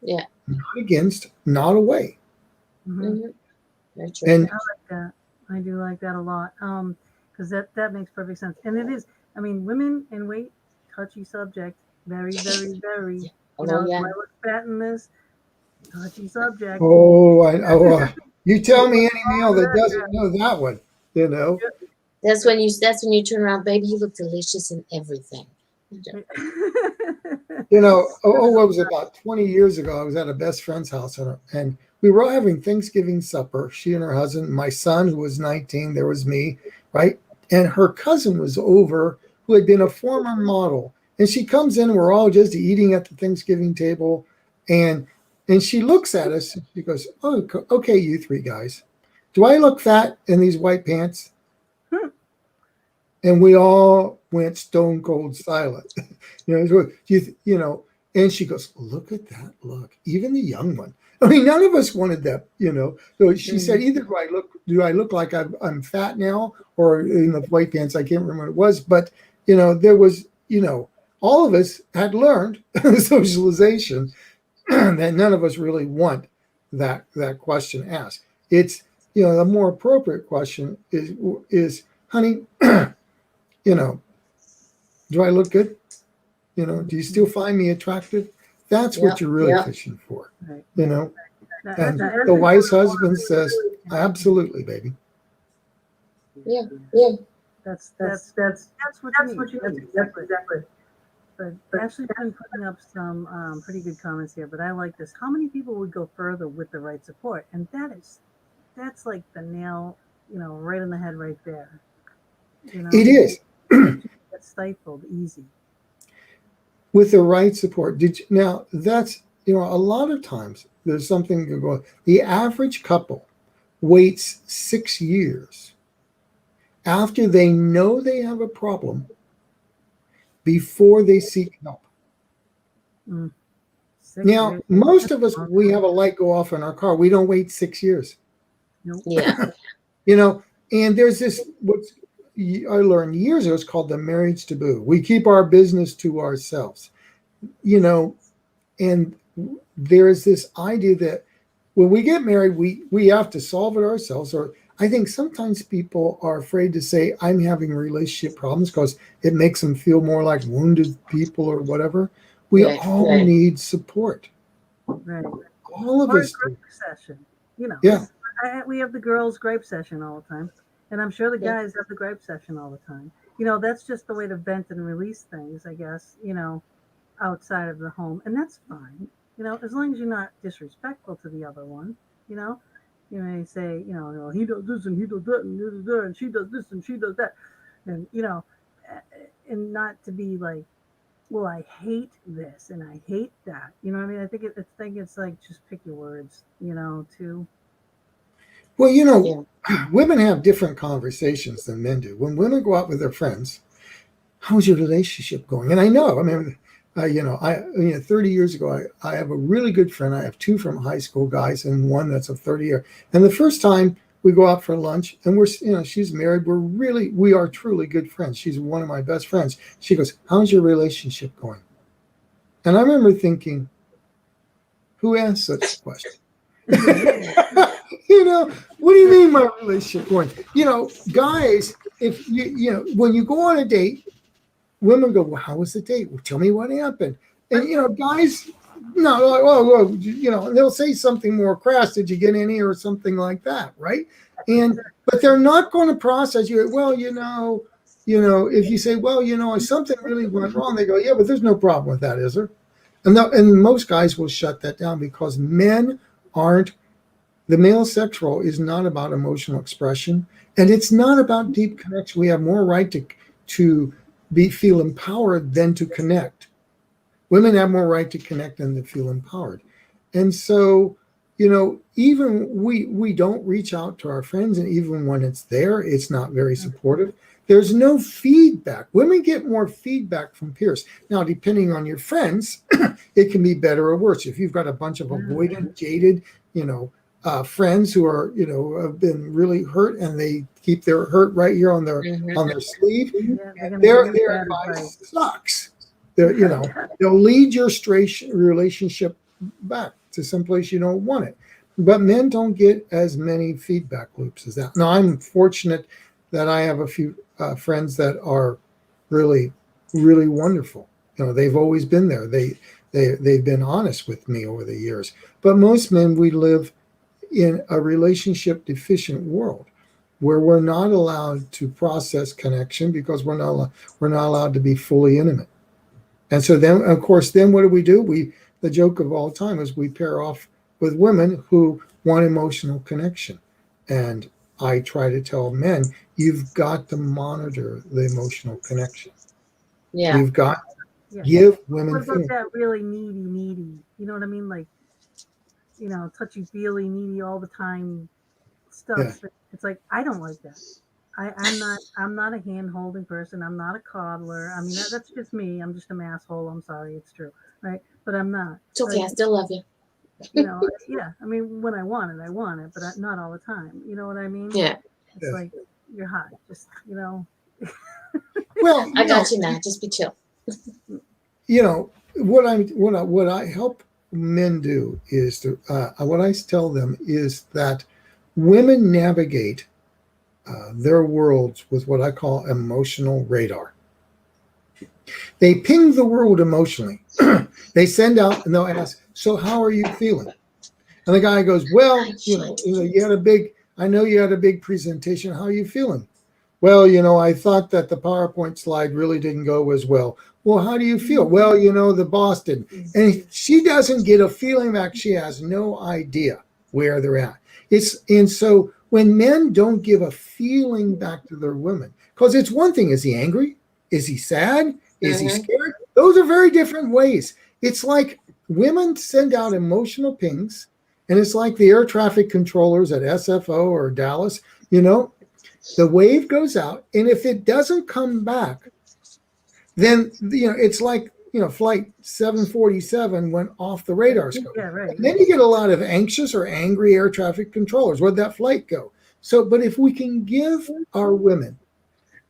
Yeah. Not against, not away. Mm-hmm. Very true. And I like that. I do like that a lot. Because that makes perfect sense. And it is, women and weight, touchy subject. Very, very, very. Oh, Do yeah. I look fat in this? Touchy subject. You tell me any male that doesn't know that one, That's when you turn around, baby, you look delicious in everything. What was it, about 20 years ago, I was at a best friend's house and we were all having Thanksgiving supper, she and her husband, my son, who was 19, there was me, right? And her cousin was over, who had been a former model. And she comes in, we're all just eating at the Thanksgiving table. And she looks at us and she goes, oh, okay, you three guys, do I look fat in these white pants? And we all went stone cold silent. And she goes, look at that look. Even the young one. I mean, none of us wanted that, So she said, either do I look like I'm fat now, or in the white pants, I can't remember what it was. But, there was, all of us had learned socialization that none of us really want that question asked. It's, the more appropriate question is, honey, do I look good? Do you still find me attractive? That's what you're really fishing for, Right. And the wise husband says, absolutely, baby. Yeah. That's what you need. That's exactly. But Ashley's been putting up some pretty good comments here. But I like this. How many people would go further with the right support? And that's like the nail, right in the head, right there. It is. It's stifled easy. With the right support. Now that's, a lot of times there's something to go. The average couple waits 6 years after they know they have a problem before they seek help. Now, most of us, we have a light go off in our car. We don't wait 6 years. Nope. Yeah. And there's this, what's I learned years ago, it's called the marriage taboo. We keep our business to ourselves, and there's this idea that when we get married, we have to solve it ourselves. Or I think sometimes people are afraid to say, I'm having relationship problems, because it makes them feel more like wounded people or whatever. We all need support. Right. All of or us. A gripe session. Yeah. We have the girls' gripe session all the time. And I'm sure the guys have the gripe session all the time. That's just the way to vent and release things, I guess, outside of the home. And that's fine. As long as you're not disrespectful to the other one, you may say, he does this and he does that and she does this and she does that. And, and not to be like, well, I hate this and I hate that. I think it's like, just pick your words, to. Well, women have different conversations than men do. When women go out with their friends, how's your relationship going? And I know, 30 years ago, I have a really good friend. I have two from high school guys and one that's a 30-year. And the first time we go out for lunch and she's married. We are truly good friends. She's one of my best friends. She goes, how's your relationship going? And I remember thinking, who asked such a question? What do you mean my relationship going? Guys, if when you go on a date, women go, well, how was the date? Well, tell me what happened. And guys, no, like, they'll say something more crass. Did you get any or something like that, right? But they're not going to process you. Well, if you say, well, something really went wrong, they go, yeah, but there's no problem with that, is there? And most guys will shut that down, because men aren't. The male sex role is not about emotional expression, and it's not about deep connection. We have more right to feel empowered than to connect. Women have more right to connect than to feel empowered. And so, even we don't reach out to our friends, and even when it's there, it's not very supportive. There's no feedback. Women get more feedback from peers. Now, depending on your friends, it can be better or worse. If you've got a bunch of avoidant, jaded, friends who are, have been really hurt, and they keep their hurt right here on their sleeve, their advice sucks. They'll lead your relationship back to someplace you don't want it. But men don't get as many feedback loops as that. Now, I'm fortunate that I have a few friends that are really, really wonderful. They've always been there. They've been honest with me over the years. But most men, we live in a relationship deficient world where we're not allowed to process connection because we're not allowed to be fully intimate. And so then, of course, what do? The joke of all time is we pair off with women who want emotional connection. And I try to tell men, you've got to monitor the emotional connection. Yeah. You've got to give women what about that really needy, you know what I mean? Like, touchy-feely, needy all the time stuff. Yeah. It's like, I don't like that. I'm not a hand-holding person. I'm not a coddler. I mean, that's just me. I'm just an asshole. I'm sorry. It's true. Right? But I'm not. It's okay. I still love you. Yeah. I mean, when I want it, but not all the time. You know what I mean? Yeah. It's like, you're hot. Just, Well, I got you now. Just be chill. What I help men do is what I tell them is that women navigate their worlds with what I call emotional radar. They ping the world emotionally. They send out and they'll ask, so how are you feeling? And the guy goes, well, I know you had a big presentation. How are you feeling? Well, I thought that the PowerPoint slide really didn't go as well. Well, how do you feel? Well, the boss didn't. And she doesn't get a feeling back. She has no idea where they're at. And so when men don't give a feeling back to their women, because it's one thing, is he angry? Is he sad? Is he scared? Those are very different ways. It's like women send out emotional pings, and it's like the air traffic controllers at SFO or Dallas, the wave goes out, and if it doesn't come back, then, it's like, flight 747 went off the radar scope. Yeah, right. And then you get a lot of anxious or angry air traffic controllers. Where'd that flight go? So, but if we can give our women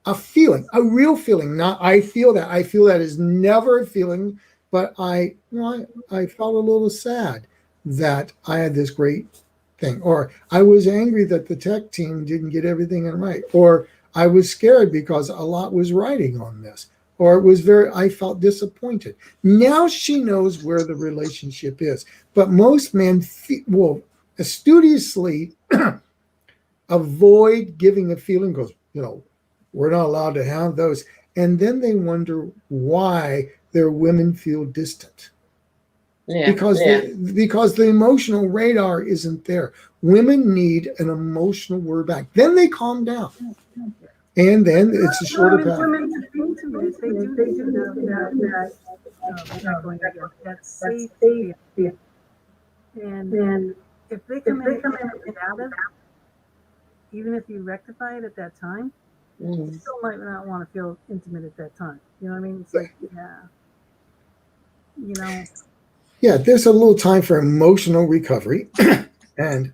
a feeling, a real feeling, not I feel that is never a feeling, but I felt a little sad that I had this great thing, or I was angry that the tech team didn't get everything in right, or I was scared because a lot was riding on this, or I felt disappointed. Now she knows where the relationship is. But most men will studiously avoid giving a feeling, goes, we're not allowed to have those. And then they wonder why their women feel distant. Because the emotional radar isn't there. Women need an emotional word back. Then they calm down. And then it's a shorter path. That's safe. And if they come in and even if you rectify it at that time, you still might not want to feel intimate at that time. You know what I mean? It's like, Yeah, there's a little time for emotional recovery, and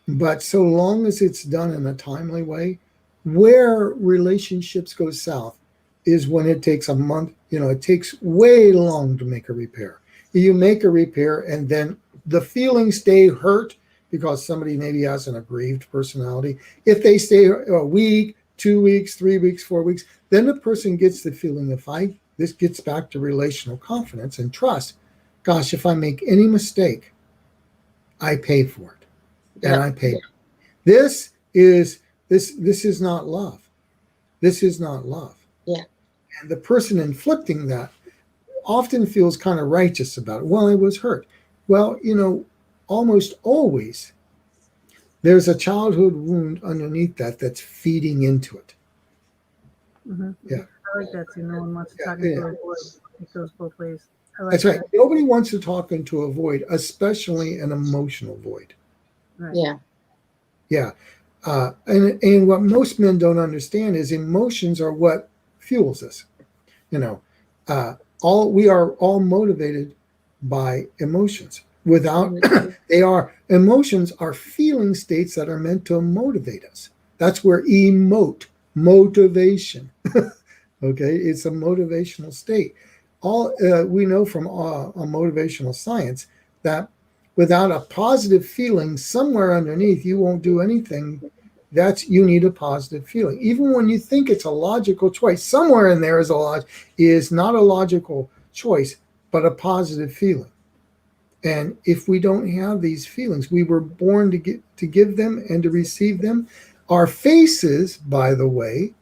but so long as it's done in a timely way, where relationships go south is when it takes a month. It takes way long to make a repair. You make a repair, and then the feelings stay hurt because somebody maybe has an aggrieved personality. If they stay a week, 2 weeks, 3 weeks, 4 weeks, then the person gets the feeling, this gets back to relational confidence and trust. Gosh, if I make any mistake, I pay for it. And I pay. This is not love. This is not love. Yeah. And the person inflicting that often feels kind of righteous about it. Well, I was hurt. Well, almost always there's a childhood wound underneath that's feeding into it. Mm-hmm. Yeah. I like that too. No one wants to talk Yeah. into a void. It goes both ways. I like That's right. that. Nobody wants to talk into a void, especially an emotional void. Right. Yeah. Yeah. And what most men don't understand is emotions are what fuels us. You know, we are all motivated by emotions. Without emotions are feeling states that are meant to motivate us. That's where motivation. Okay, it's a motivational state. All we know from motivational science that without a positive feeling somewhere underneath, you won't do anything. You need a positive feeling. Even when you think it's a logical choice, somewhere in there is not a logical choice, but a positive feeling. And if we don't have these feelings, we were born to give them and to receive them. Our faces, by the way,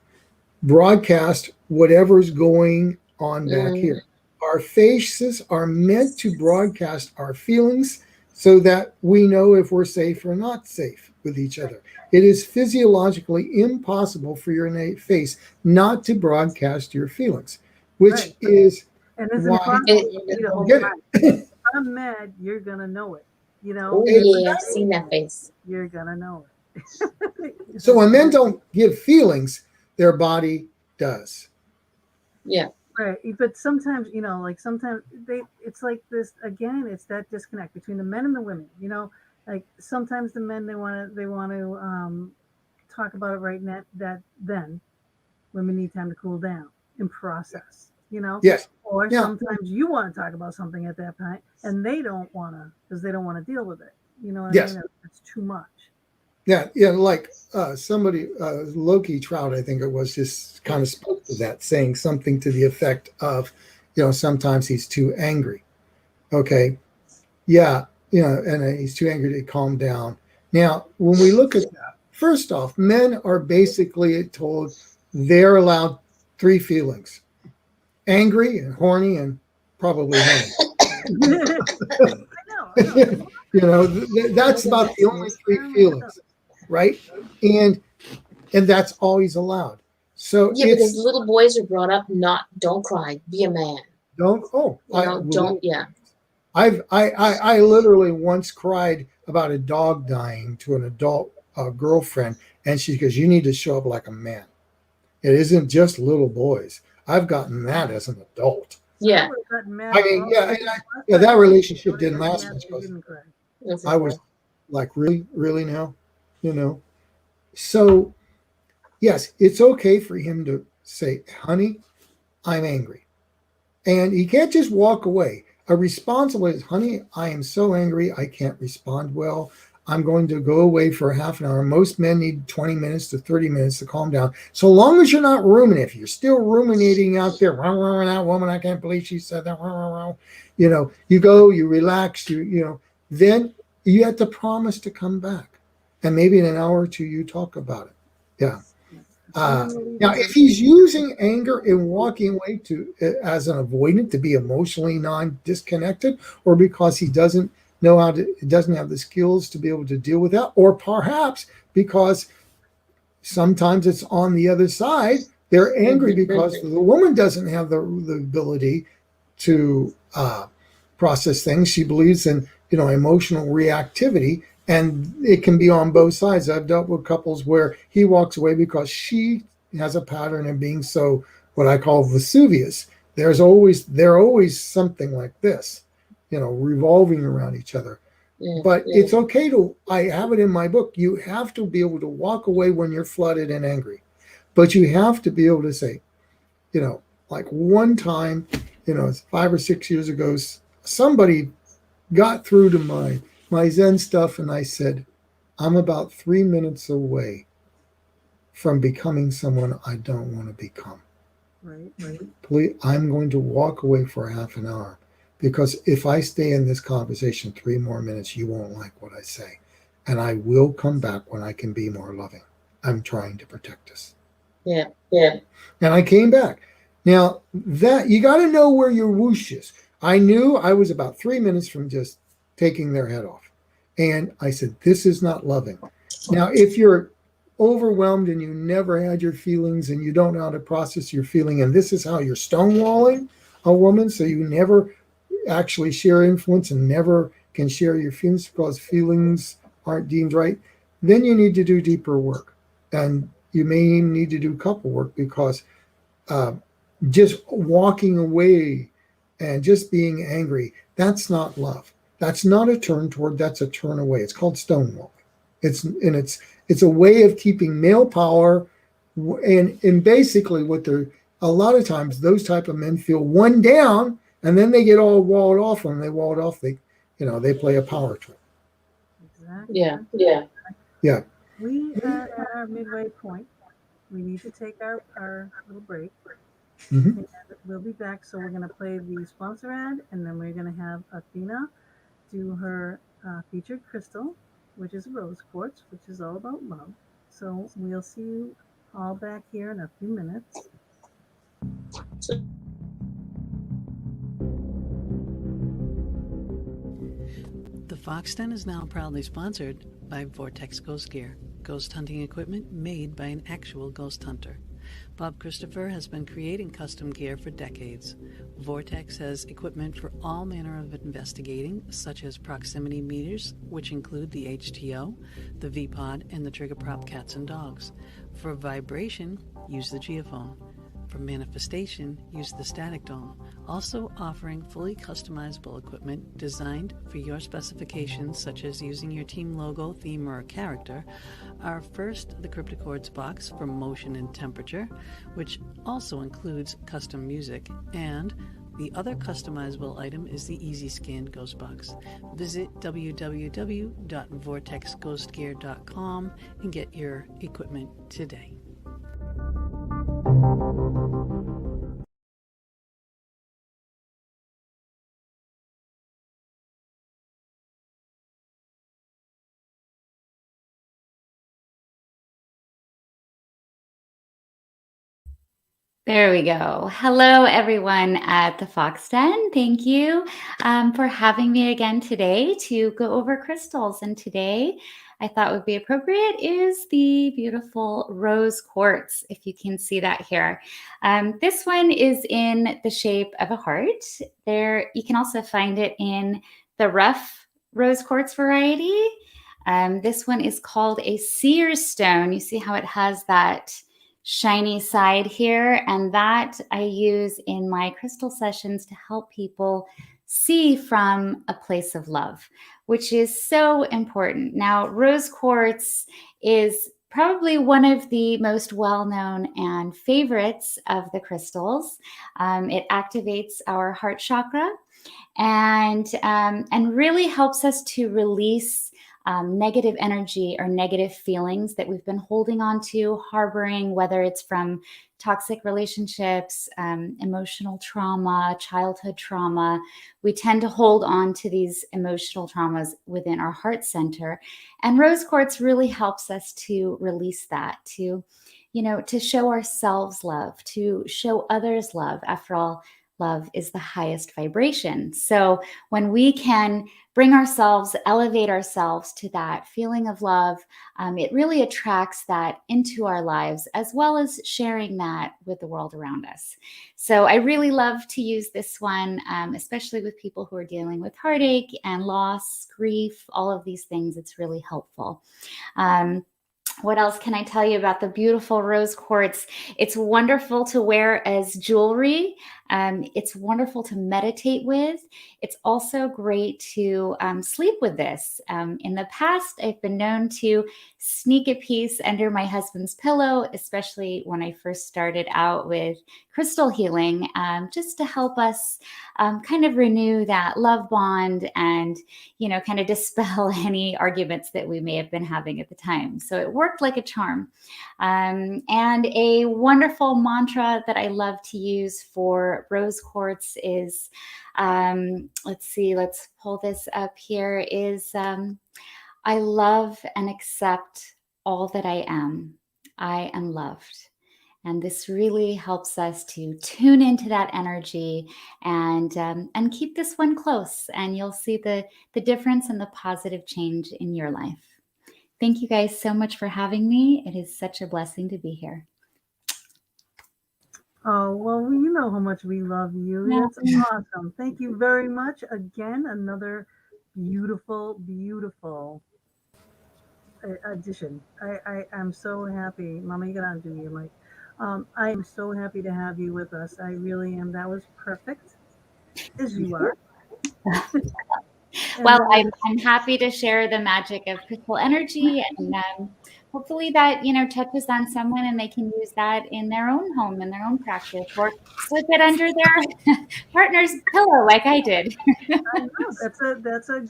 broadcast whatever's going on back here. Our faces are meant to broadcast our feelings so that we know if we're safe or not safe with each other. It is physiologically impossible for your face not to broadcast your feelings, which is and it's why impossible for me to hold get it. it. If I'm mad, you're gonna know it. You know. Oh yeah, I've seen that face. You're gonna know it. So when men don't give feelings, their body does. Yeah. Right, but sometimes, like sometimes it's like this again. It's that disconnect between the men and the women. Like sometimes the men they want to talk about it right now. Then women need time to cool down and process. Yes. Or sometimes you want to talk about something at that point, and they don't want to because they don't want to deal with it. You know what I mean? It's too much. Yeah, like somebody, Loki Trout, I think it was, just kind of spoke to that, saying something to the effect of, sometimes he's too angry. Okay, yeah, and he's too angry to calm down. Now, when we look at that, first off, men are basically told they're allowed 3 feelings: angry and horny and probably horny. I know. That's about the only 3 feelings. Right, and that's always allowed. So yeah, because little boys are brought up don't cry, be a man. I literally once cried about a dog dying to an adult girlfriend, and she goes, "You need to show up like a man. It isn't just little boys." I've gotten that as an adult. Yeah, I mean, that relationship didn't last much. I was like, really now, So, yes, it's okay for him to say, "Honey, I'm angry." And he can't just walk away. A responsible is, "Honey, I am so angry, I can't respond well. I'm going to go away for half an hour." Most men need 20 minutes to 30 minutes to calm down. So long as you're not ruminating. If you're still ruminating out there, "That woman, I can't believe she said that." You go, you relax, then you have to promise to come back. And maybe in an hour or 2, you talk about it. Yeah. Now, if he's using anger and walking away as an avoidant to be emotionally disconnected, or because he doesn't have the skills to be able to deal with that, or perhaps because sometimes it's on the other side, they're angry because the woman doesn't have the ability to process things. She believes in emotional reactivity. And it can be on both sides. I've dealt with couples where he walks away because she has a pattern of being so, what I call Vesuvius. They're always something like this, revolving around each other. But it's okay I have it in my book. You have to be able to walk away when you're flooded and angry. But you have to be able to say, like one time, it's 5 or 6 years ago, somebody got through to my Zen stuff, and I said, "I'm about 3 minutes away from becoming someone I don't want to become. Right. Please, I'm going to walk away for half an hour, because if I stay in this conversation 3 more minutes, you won't like what I say. And I will come back when I can be more loving. I'm trying to protect us." Yeah. And I came back. Now, that you got to know where your whoosh is. I knew I was about 3 minutes from just taking their head off. And I said, "This is not loving." Now, if you're overwhelmed and you never had your feelings and you don't know how to process your feeling, and this is how you're stonewalling a woman, so you never actually share influence and never can share your feelings because feelings aren't deemed right, then you need to do deeper work. And you may even need to do couple work, because just walking away and just being angry, that's not love. That's not a turn toward, that's a turn away. It's called stonewalling. It's a way of keeping male power, and basically what they're, a lot of times those type of men feel one down, and then they get all walled off. When they walled off, they play a power trip. Exactly. Yeah. We are at our midway point. We need to take our little break. Mm-hmm. And we'll be back. So we're going to play the sponsor ad, and then we're going to have Athena do her featured crystal, which is rose quartz, which is all about love. So we'll see you all back here in a few minutes. The Fox Den is now proudly sponsored by Vortex Ghost Gear, ghost hunting equipment made by an actual ghost hunter. Bob Christopher has been creating custom gear for decades. Vortex has equipment for all manner of investigating, such as proximity meters, which include the HTO, the V-Pod, and the trigger prop cats and dogs. For vibration, use the geophone. For manifestation, use the static dome, also offering fully customizable equipment designed for your specifications, such as using your team logo, theme, or a character. Our first, the Cryptochords box for motion and temperature, which also includes custom music, and the other customizable item is the Easy Scan Ghost Box. Visit www.vortexghostgear.com and get your equipment today. There we go. Hello, everyone at the Fox Den. Thank you for having me again today to go over crystals. And today I thought would be appropriate is the beautiful rose quartz, if you can see that here. This one is in the shape of a heart. There, you can also find it in the rough rose quartz variety. This one is called a seer stone. You see how it has that shiny side here, and that I use in my crystal sessions to help people see from a place of love, which is so important. Now, rose quartz is probably one of the most well-known and favorites of the crystals. It activates our heart chakra and really helps us to release negative energy or negative feelings that we've been holding on to, harboring, whether it's from toxic relationships, emotional trauma, childhood trauma. We tend to hold on to these emotional traumas within our heart center. And rose quartz really helps us to release that, to show ourselves love, to show others love. After all, love is the highest vibration. So when we can bring ourselves, elevate ourselves to that feeling of love, it really attracts that into our lives, as well as sharing that with the world around us. So I really love to use this one, especially with people who are dealing with heartache and loss, grief, all of these things. It's really helpful. What else can I tell you about the beautiful rose quartz? It's wonderful to wear as jewelry. It's wonderful to meditate with. It's also great to sleep with this. In the past, I've been known to sneak a piece under my husband's pillow, especially when I first started out with crystal healing, just to help us kind of renew that love bond and, kind of dispel any arguments that we may have been having at the time. So it worked like a charm. And a wonderful mantra that I love to use for rose quartz is, let's pull this up here, is I love and accept all that I am. I am loved. And this really helps us to tune into that energy and keep this one close. And you'll see the difference and the positive change in your life. Thank you guys so much for having me. It is such a blessing to be here. Oh, well, you know how much we love you. Yeah. That's awesome. Thank you very much. Again, another beautiful, beautiful addition. I'm so happy. Mama, you got to undo your mic. I am so happy to have you with us. I really am. That was perfect, as you are. Well, I'm happy to share the magic of crystal energy, and hopefully that touches on someone and they can use that in their own home, in their own practice, or slip it under their partner's pillow like I did. I know that's a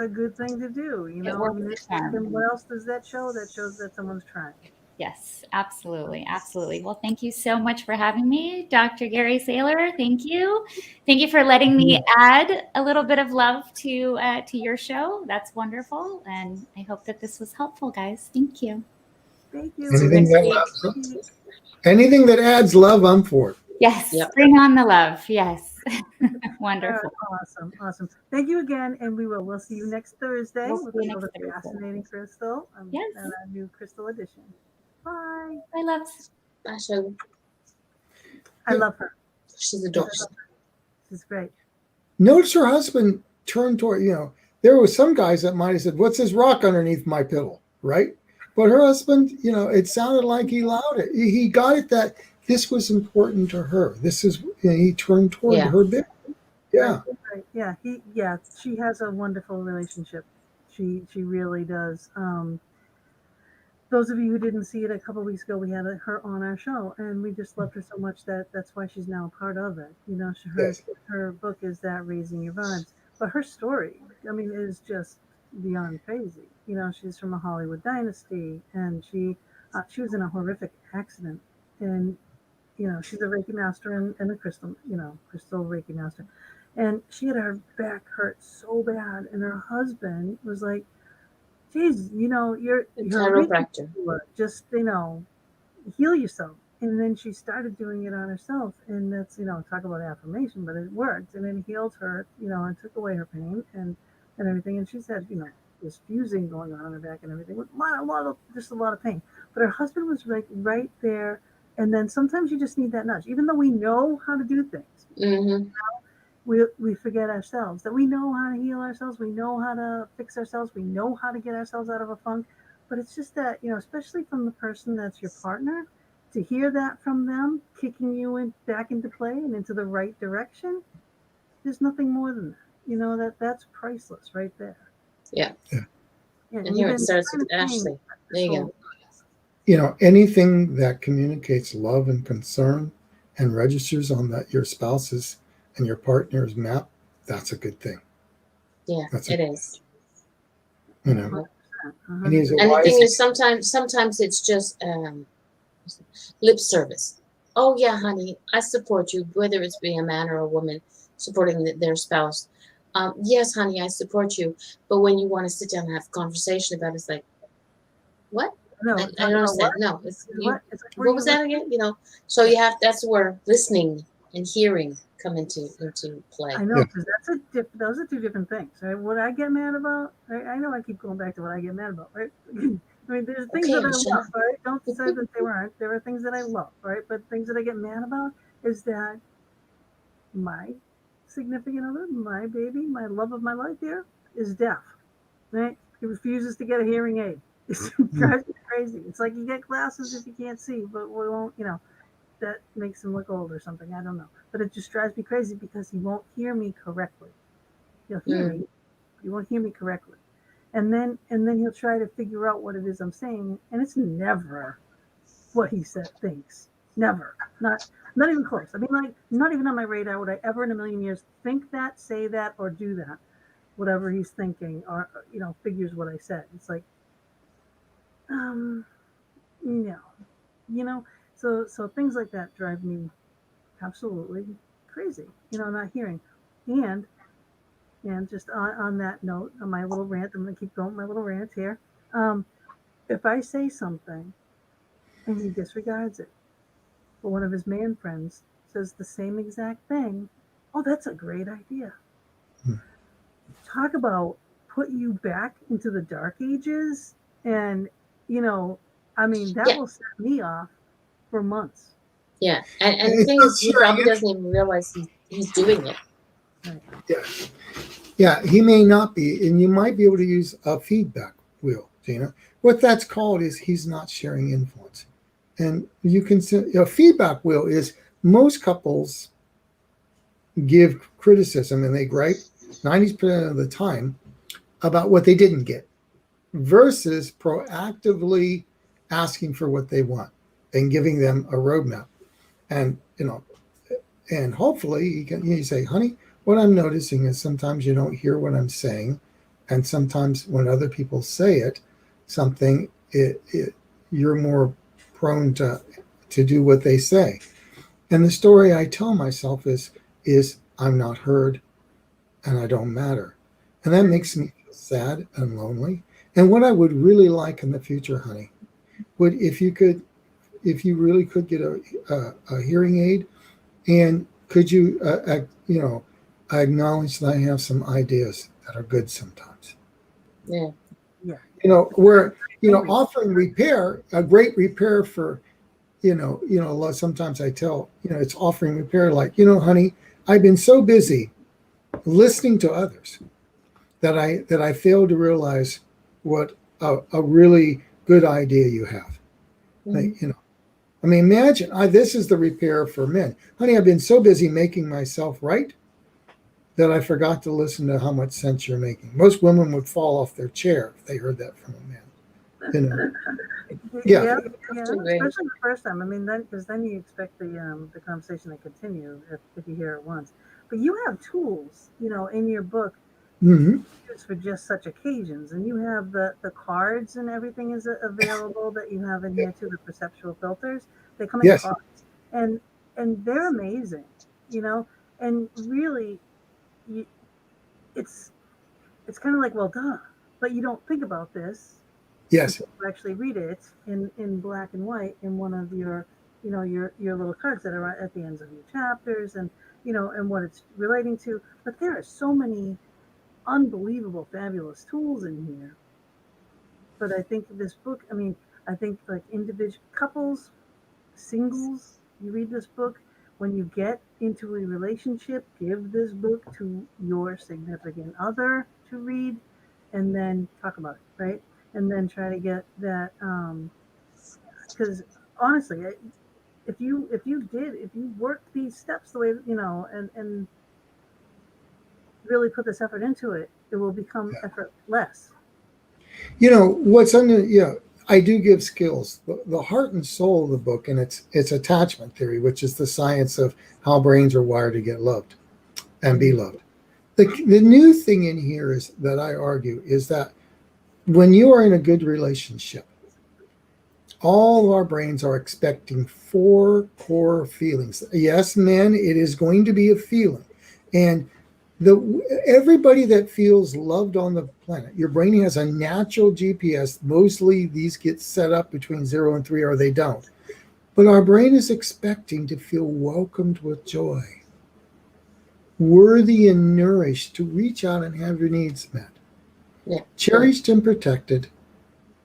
good thing to do. You know, I mean, and what else does that show? That shows that someone's trying. Yes, absolutely. Absolutely. Well, thank you so much for having me, Dr. Gary Salyer. Thank you. Thank you for letting me add a little bit of love to your show. That's wonderful. And I hope that this was helpful, guys. Thank you. Thank you. Anything that adds love, I'm for it. Yes. Yep. Bring on the love. Yes. Wonderful. Awesome. Thank you again. And we'll see you next Thursday with another fascinating crystal. Yes. And a new crystal edition. Bye. I love. I love her. She's adorable. She's great. Notice her husband turned toward, there were some guys that might have said, "What's this rock underneath my pillow?" Right? But her husband, it sounded like he allowed it. He got it that this was important to her. This is, he turned toward her bit. Yeah. Right. Yeah. She has a wonderful relationship. She really does. Those of you who didn't see it a couple of weeks ago, we had her on our show, and we just loved her so much that's why she's now a part of it. Her book is that Raising Your Vibes, but her story, is just beyond crazy. She's from a Hollywood dynasty, and she was in a horrific accident, and she's a Reiki master and a crystal Reiki master, and she had her back hurt so bad, and her husband was like, "Geez, you're a chiropractor. Just heal yourself." And then she started doing it on herself, and that's talk about affirmation, but it worked, and it healed her, and took away her pain and everything. And she's had this fusing going on in her back and everything with a lot of pain. But her husband was right there. And then sometimes you just need that nudge, even though we know how to do things. Mm-hmm. We forget ourselves, that we know how to heal ourselves, we know how to fix ourselves, we know how to get ourselves out of a funk. But it's just that, especially from the person that's your partner, to hear that from them, kicking you back into play and into the right direction, there's nothing more than that. That's priceless right there. Yeah. And here it starts with Ashley. There you go. Anything that communicates love and concern and registers on that your spouse's and your partner's map, that's a good thing. Yeah, it is. And the thing is, sometimes it's just lip service. Oh yeah, honey, I support you, whether it's being a man or a woman supporting their spouse. Yes, honey, I support you. But when you want to sit down and have a conversation about it, it's like, what? No, I don't understand. No, what was that again? So that's where listening and hearing come into play. I know, because those are two different things, right? What I get mad about, right? I know I keep going back to what I get mad about, right? There's things that I love, right? Don't say that they weren't. There are things that I love, right? But things that I get mad about is that my significant other, my baby, my love of my life here, is deaf, right? He refuses to get a hearing aid. It drives me crazy. It's like you get glasses if you can't see, but we won't, that makes him look old or something. I don't know. But it just drives me crazy because he won't hear me correctly. He'll hear me. He won't hear me correctly. And then he'll try to figure out what it is I'm saying. And it's never what he thinks. Never. Not even close. Not even on my radar would I ever in a million years think that, say that, or do that. Whatever he's thinking or, figures what I said. It's like, no. So things like that drive me absolutely crazy, not hearing. And just on that note, on my little rant, I'm going to keep going my little rant here. If I say something and he disregards it, but one of his man friends says the same exact thing, oh, that's a great idea. Talk about put you back into the dark ages And, I mean, that Yeah. will set me off for months. Yeah. And the thing is, he probably doesn't even realize he's doing it. Right. Yeah. Yeah, he may not be, and you might be able to use a feedback wheel, Gina. What that's called is he's not sharing influence. And you can see a feedback wheel is most couples give criticism and they gripe 90% of the time about what they didn't get versus proactively asking for what they want and giving them a roadmap. And, and hopefully you say, honey, what I'm noticing is sometimes you don't hear what I'm saying. And sometimes when other people say it, you're more prone to do what they say. And the story I tell myself is I'm not heard and I don't matter. And that makes me feel sad and lonely. And what I would really like in the future, honey, would if you really could get a hearing aid, and could you acknowledge that I have some ideas that are good sometimes. Yeah. We're offering repair, a great repair for sometimes I tell it's offering repair like honey, I've been so busy listening to others that I failed to realize what a really good idea you have. Mm-hmm. I mean, imagine this is the repair for men. Honey, I've been so busy making myself right that I forgot to listen to how much sense you're making. Most women would fall off their chair if they heard that from a man. Yeah, especially the first time. I mean, because then you expect the conversation to continue if you hear it once. But you have tools, in your book for just such occasions, and you have the cards and everything is available that you have in here too. The perceptual filters, they come in cards, and they're amazing, and really, it's kind of like, well, duh, but you don't think about this. Yes. You actually read it in black and white in one of your little cards that are at the ends of your chapters, and and what it's relating to. But there are so many unbelievable, fabulous tools in here. But I think this book, I think like individual couples, singles, you read this book. When you get into a relationship, give this book to your significant other to read, and then talk about it, right? And then try to get that, because honestly, if you work these steps the way and really put this effort into it, it will become effortless. What's under I do give skills. The heart and soul of the book, and it's attachment theory, which is the science of how brains are wired to get loved and be loved. The new thing in here is that I argue is that when you are in a good relationship, all of our brains are expecting 4 core feelings. Yes, men, it is going to be a feeling. And everybody that feels loved on the planet, your brain has a natural GPS. Mostly these get set up between 0 and 3, or they don't. But our brain is expecting to feel welcomed with joy, worthy and nourished, to reach out and have your needs met, cherished and protected,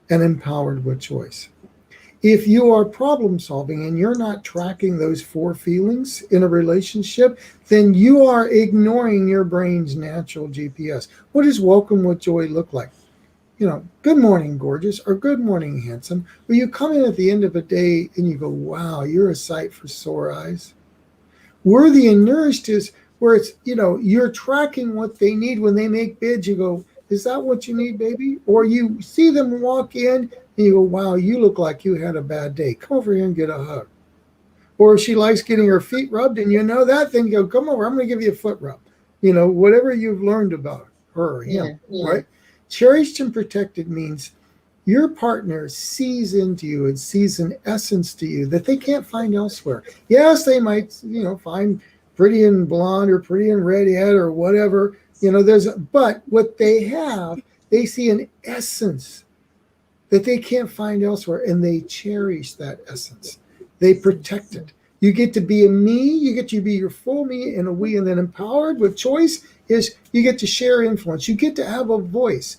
and empowered with choice. If you are problem solving and you're not tracking those 4 feelings in a relationship, then you are ignoring your brain's natural GPS. What does welcome with joy look like? Good morning, gorgeous, or good morning, handsome. Or you come in at the end of a day and you go, wow, you're a sight for sore eyes. Worthy and nourished is where it's, you're tracking what they need when they make bids. You go, is that what you need, baby? Or you see them walk in and you go, wow, you look like you had a bad day. Come over here and get a hug. Or if she likes getting her feet rubbed and that, then you go, come over, I'm going to give you a foot rub. Whatever you've learned about her or him, right? Cherished and protected means your partner sees into you and sees an essence to you that they can't find elsewhere. Yes, they might, find pretty and blonde or pretty and redhead or whatever. But what they have, they see an essence that they can't find elsewhere, and they cherish that essence. They protect it. You get to be a me, you get to be your full me and a we, and then empowered with choice is you get to share influence. You get to have a voice.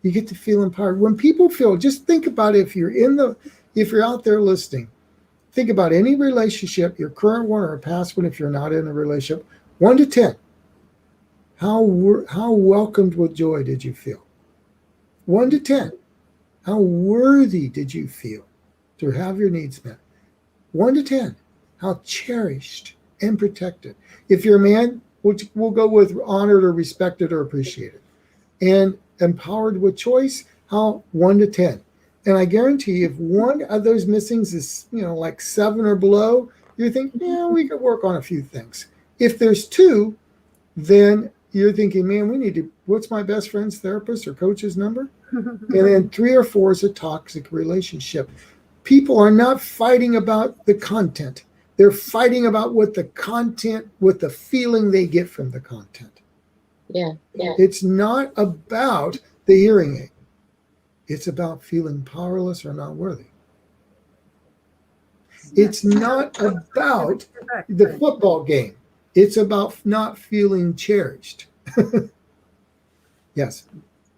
You get to feel empowered. When people feel, just think about it, if you're out there listening, think about any relationship, your current one or a past one, if you're not in a relationship, 1 to 10. How welcomed with joy did you feel? 1 to 10. How worthy did you feel to have your needs met? 1 to 10. How cherished and protected. If you're a man, we'll go with honored or respected or appreciated. And empowered with choice, how 1 to 10. And I guarantee you, if one of those missings is, like 7 or below, you think, yeah, we could work on a few things. If there's 2, then you're thinking, man, what's my best friend's therapist or coach's number? And then 3 or 4 is a toxic relationship. People are not fighting about the content. They're fighting about what the feeling they get from the content. Yeah. It's not about the hearing aid. It's about feeling powerless or not worthy. It's not about the football game. It's about not feeling cherished. Yes.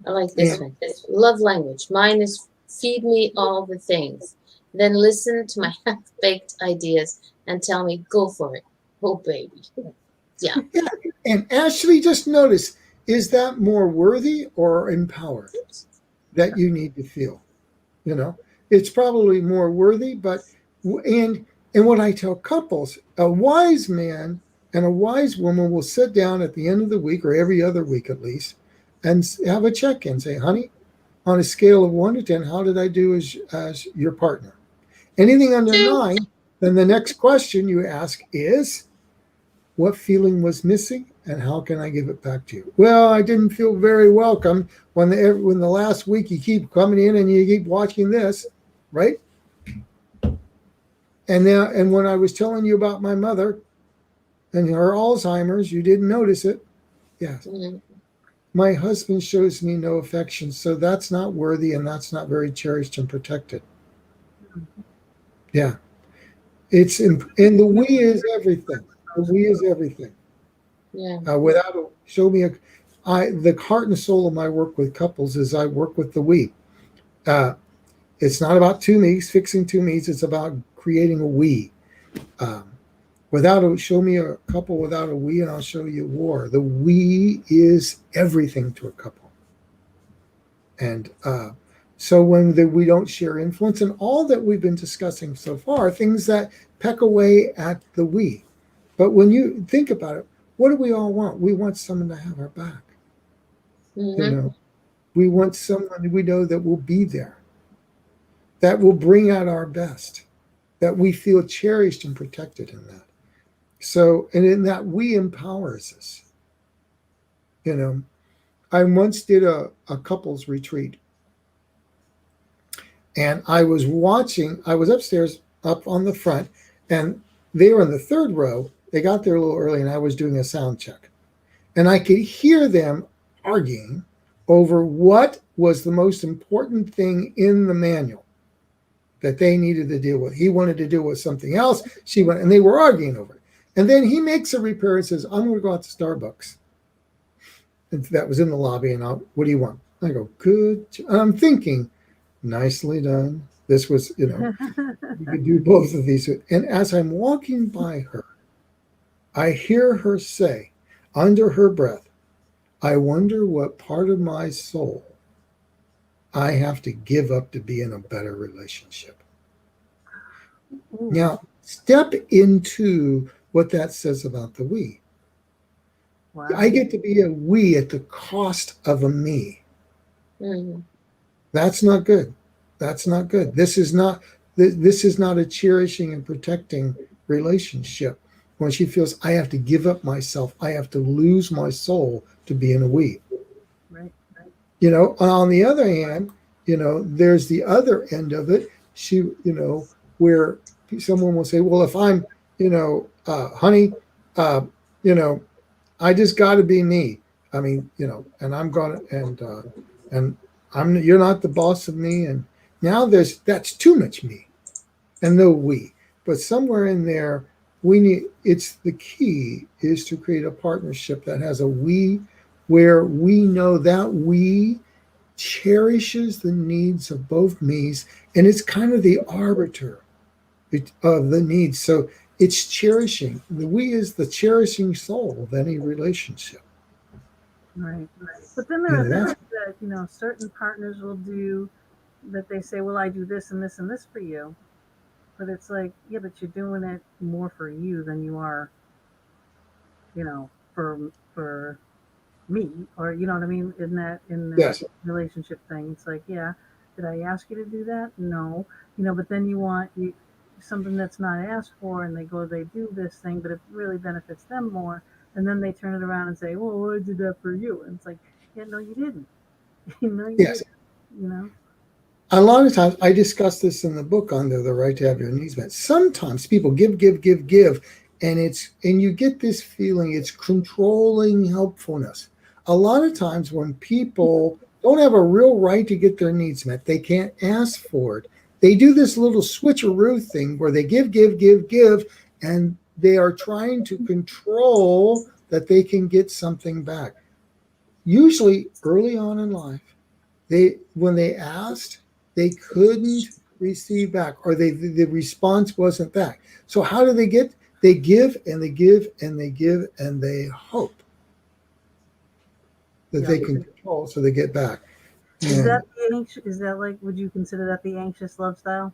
I like this one. Love language. Mine is feed me all the things. Then listen to my half-baked ideas and tell me, go for it. Oh, baby. Yeah. And Ashley, just notice, is that more worthy or empowered that you need to feel? It's probably more worthy, but, and what I tell couples, a wise man and a wise woman will sit down at the end of the week or every other week at least and have a check-in. Say, honey, on a scale of 1 to 10, how did I do as your partner? Anything under 9, then the next question you ask is, what feeling was missing and how can I give it back to you? Well, I didn't feel very welcome when the last week you keep coming in and you keep watching this, right? And when I was telling you about my mother and her Alzheimer's, you didn't notice it. Yes. Mm-hmm. My husband shows me no affection, so that's not worthy and that's not very cherished and protected. Yeah. And the we is everything. The we is everything. Yeah. The heart and soul of my work with couples is I work with the we. It's not about two me's, fixing two me's. It's about creating a we. Show me a couple without a we, and I'll show you war. The we is everything to a couple. And so when we don't share influence, and all that we've been discussing so far, things that peck away at the we. But when you think about it, what do we all want? We want someone to have our back. Mm-hmm. We want someone we know that will be there, that will bring out our best, that we feel cherished and protected in that. So, and in that we empowers us. I once did a couples retreat, and I was upstairs up on the front, and they were in the third row. They got there a little early, and I was doing a sound check. And I could hear them arguing over what was the most important thing in the manual that they needed to deal with. He wanted to deal with something else. And they were arguing over it. And then he makes a repair and says, I'm going to go out to Starbucks. And that was in the lobby. And what do you want? I go, good. And I'm thinking, nicely done. This was, you could do both of these. And as I'm walking by her, I hear her say under her breath, I wonder what part of my soul I have to give up to be in a better relationship. Ooh. Now, step into what that says about the we. Wow. I get to be a we at the cost of a me. Mm-hmm. That's not good. That's not good. This is not a cherishing and protecting relationship. When she feels I have to give up myself, I have to lose my soul to be in a we. Right. On the other hand, there's the other end of it. Where someone will say, well, if I'm, honey, I just got to be me. I mean, and I'm going to, and you're not the boss of me. And now that's too much me and no we. But somewhere in there, the key is to create a partnership that has a we, where we know that we cherishes the needs of both me's, and it's kind of the arbiter of the needs. So it's cherishing. The we is the cherishing soul of any relationship. Right. But then there are things that, certain partners will do that they say, well, I do this and this and this for you. But it's like, yeah, but you're doing it more for you than you are, for me, or you know what I mean, in that Yes. relationship thing. It's like, yeah, did I ask you to do that? No. But then you want something that's not asked for, and they do this thing, but it really benefits them more, and then they turn it around and say, well, I did that for you. And it's like, yeah, no, you didn't. Yes. Didn't. A lot of times, I discuss this in the book under the right to have your needs met. Sometimes people give, and you get this feeling it's controlling helpfulness. A lot of times when people don't have a real right to get their needs met, they can't ask for it. They do this little switcheroo thing where they give, and they are trying to control that they can get something back. Usually early on in life, when they asked, they couldn't receive back, or the response wasn't back. So how do they get? They give and they give and they give, and they hope that they can control, so they get back. Is that like, would you consider that the anxious love style?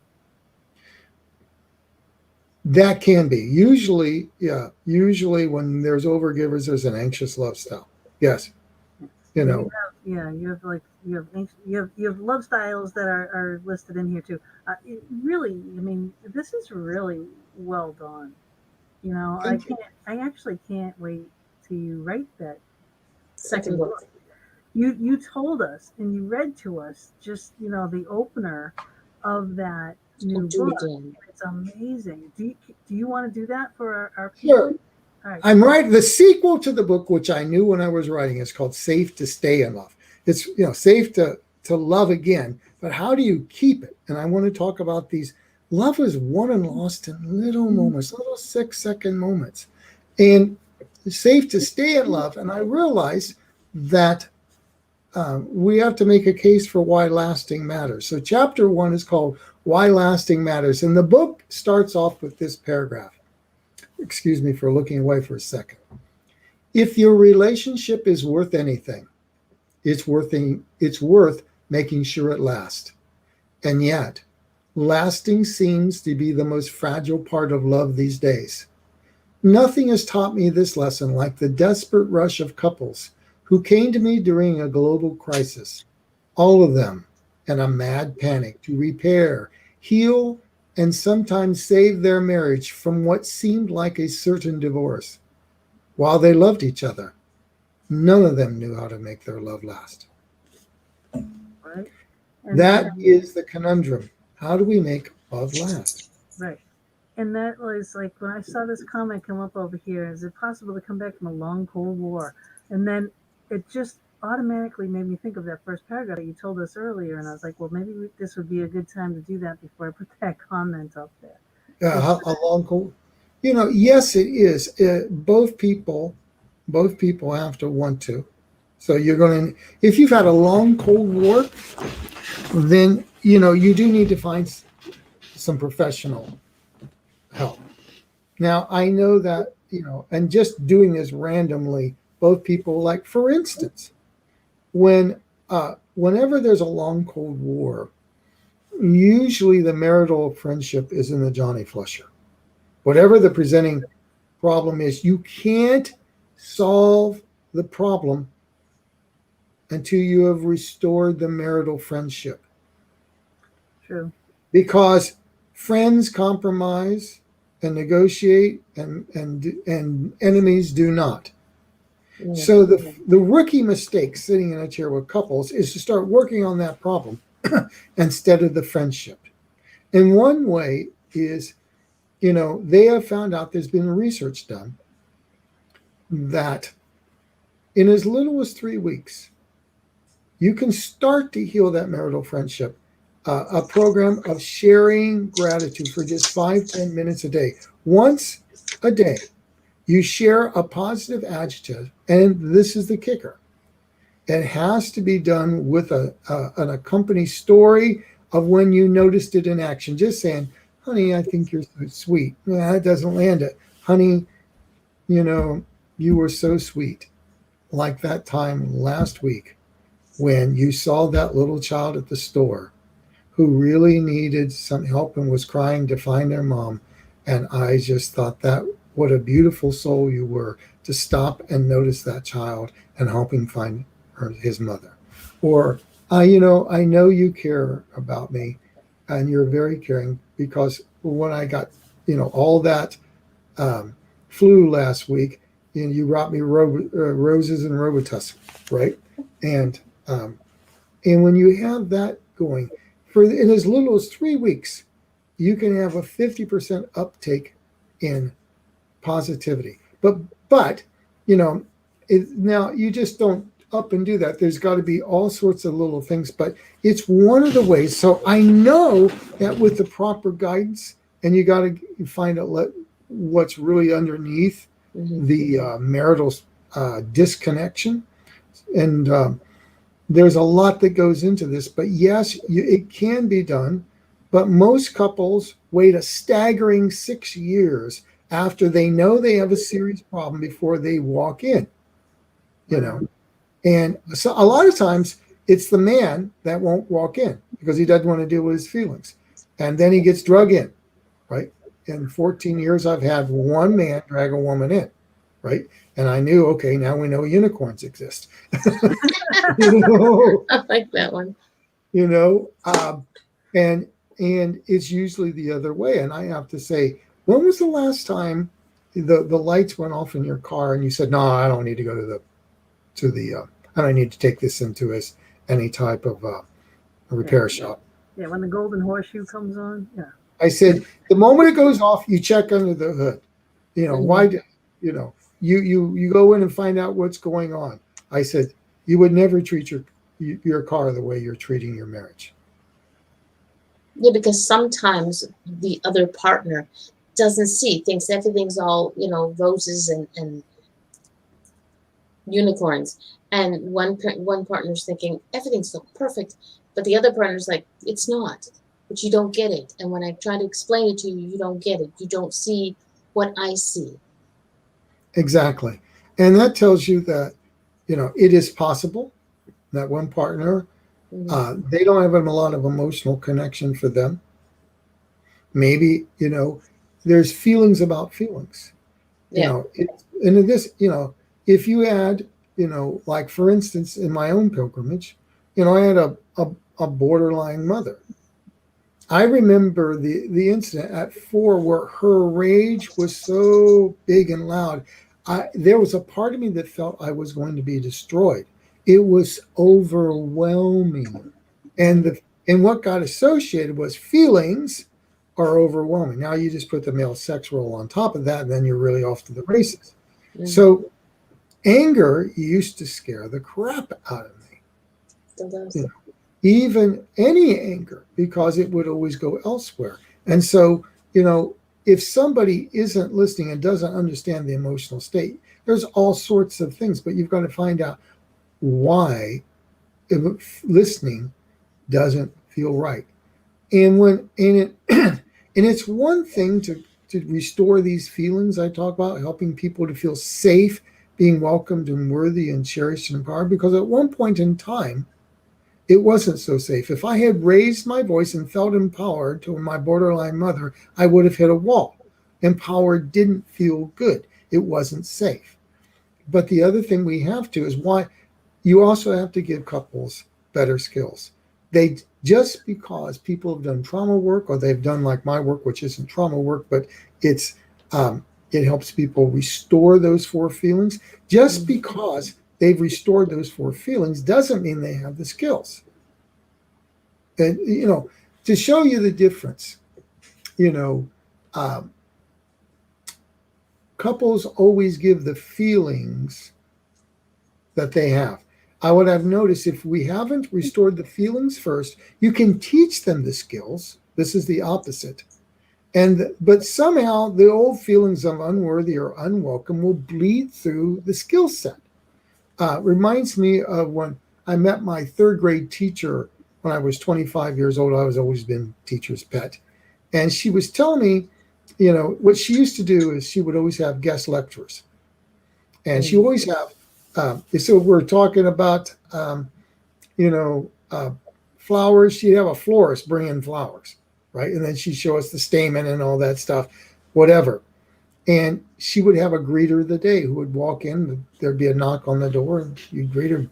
That can be. Usually when there's overgivers, there's an anxious love style. Yes. You have love styles that are listed in here too. This is really well done. I actually can't wait till you write that Second book. You told us and you read to us just the opener of that new book. It's amazing. Do you want to do that for our people? Sure. All right. I'm right. The sequel to the book, which I knew when I was writing, is called Safe to Stay in Love. It's safe to love again, but how do you keep it? And I want to talk about these. Love is won and lost in little moments, little 6-second moments, and it's safe to stay in love. And I realized that we have to make a case for why lasting matters. So chapter 1 is called Why Lasting Matters, and the book starts off with this paragraph. Excuse me for looking away for a second. If your relationship is worth anything, it's worth making sure it lasts. And yet, lasting seems to be the most fragile part of love these days. Nothing has taught me this lesson like the desperate rush of couples who came to me during a global crisis, all of them in a mad panic to repair, heal, and sometimes save their marriage from what seemed like a certain divorce. While they loved each other, none of them knew how to make their love last. Right. That is the conundrum. How do we make love last? Right. And that was like when I saw this comment come up over here, is it possible to come back from a long Cold War? And then it just automatically made me think of that first paragraph that you told us earlier, and I was like, well, maybe this would be a good time to do that before I put that comment up there. A long cold. Yes, it is. Both people have to want to. So you're going to, if you've had a long Cold War, then you do need to find some professional help. Now I know that and just doing this randomly, both people, like for instance, whenever there's a long Cold War, usually the marital friendship is in the Johnny Flusher. Whatever the presenting problem is, you can't solve the problem until you have restored the marital friendship. True. Because friends compromise and negotiate, and enemies do not. Yeah. So the rookie mistake sitting in a chair with couples is to start working on that problem instead of the friendship. And one way is, they have found out, there's been research done, that in as little as 3 weeks, you can start to heal that marital friendship. A program of sharing gratitude for just 5-10 minutes a day. Once a day, you share a positive adjective, and this is the kicker. It has to be done with an accompanying story of when you noticed it in action. Just saying, honey, I think you're so sweet. Yeah, that doesn't land it. Honey, you were so sweet. Like that time last week when you saw that little child at the store who really needed some help and was crying to find their mom. And I just thought that what a beautiful soul you were to stop and notice that child and help him find his mother. Or, I know you care about me and you're very caring, because when I got, all that flu last week, you brought me roses and Robitussin, right? And when you have that going in as little as 3 weeks, you can have a 50% uptake in positivity. But now you just don't up and do that. There's got to be all sorts of little things, but it's one of the ways. So I know that with the proper guidance, and you got to find out what's really underneath the marital disconnection. And there's a lot that goes into this, but yes, it can be done. But most couples wait a staggering 6 years after they know they have a serious problem before they walk in, And so a lot of times it's the man that won't walk in because he doesn't want to deal with his feelings. And then he gets drug in, right? In 14 years, I've had one man drag a woman in, right? And I knew, okay, now we know unicorns exist. I like that one. And it's usually the other way. And I have to say, when was the last time the lights went off in your car and you said, no, I don't need to go to the I don't need to take this into any type of a repair shop. Yeah, when the golden horseshoe comes on, yeah. I said, the moment it goes off, you check under the hood. Why? You go in and find out what's going on. I said, you would never treat your car the way you're treating your marriage. Yeah, because sometimes the other partner doesn't thinks everything's all, roses and unicorns. And one partner's thinking everything's so perfect, but the other partner's like, it's not, but you don't get it. And when I try to explain it to you, you don't get it. You don't see what I see. Exactly. And that tells you that, it is possible that one partner, they don't have a lot of emotional connection for them. Maybe, there's feelings about feelings. Yeah. And this, if you add, like for instance, in my own pilgrimage, I had a borderline mother. I remember the incident at 4 where her rage was so big and loud. There was a part of me that felt I was going to be destroyed. It was overwhelming. And what got associated was feelings are overwhelming. Now you just put the male sex role on top of that, and then you're really off to the races. Mm-hmm. So anger used to scare the crap out of me. Still does. Even any anger, because it would always go elsewhere. And so, if somebody isn't listening and doesn't understand the emotional state, there's all sorts of things, but you've got to find out why listening doesn't feel right. And it's one thing to restore these feelings I talk about, helping people to feel safe, being welcomed and worthy and cherished and empowered, because at one point in time, it wasn't so safe. If I had raised my voice and felt empowered to my borderline mother, I would have hit a wall. Empowered didn't feel good. It wasn't safe. But the other thing we have to is why you also have to give couples better skills. Just because people have done trauma work, or they've done like my work, which isn't trauma work, but it helps people restore those 4 feelings. Just because they've restored those 4 feelings doesn't mean they have the skills. And, to show you the difference, couples always give the feelings that they have. I would have noticed if we haven't restored the feelings first, you can teach them the skills. This is the opposite. But somehow the old feelings of unworthy or unwelcome will bleed through the skill set. reminds me of when I met my third grade teacher when I was 25 years old. I was always been teacher's pet. And she was telling me, what she used to do is she would always have guest lecturers. And she always have, so we're talking about, flowers. She'd have a florist bring in flowers, right? And then she'd show us the stamen and all that stuff, whatever. And she would have a greeter of the day who would walk in. There'd be a knock on the door and you'd greet her.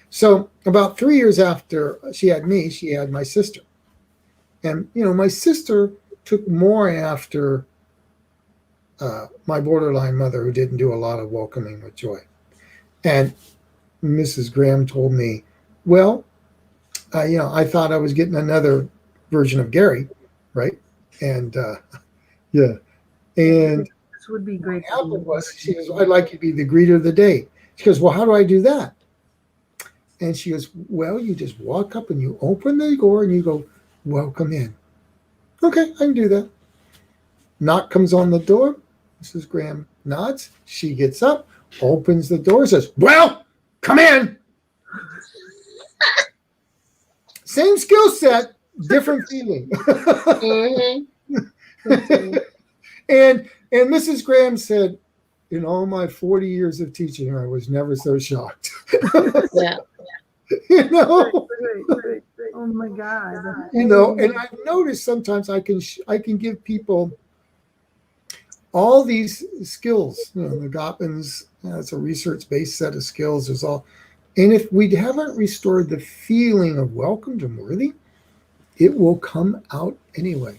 So about 3 years after she had me, she had my sister. And, my sister took more after my borderline mother, who didn't do a lot of welcoming with joy. And Mrs. Graham told me, well, I thought I was getting another version of Gary, right? And yeah. And this would be great. What happened was, she goes, I'd like you to be the greeter of the day. She goes, well, how do I do that? And she goes, well, you just walk up and you open the door and you go, welcome in. Okay, I can do that. Knock comes on the door. Mrs. Graham nods. She gets up, opens the door, says, well, come in. Same skill set, different feeling. And Mrs. Graham said, in all my 40 years of teaching her, I was never so shocked. Yeah. Right. Oh my God. And I've noticed sometimes I can give people all these skills. The Gottman's, it's a research-based set of skills. There's all, and if we haven't restored the feeling of welcomed and worthy, it will come out anyway.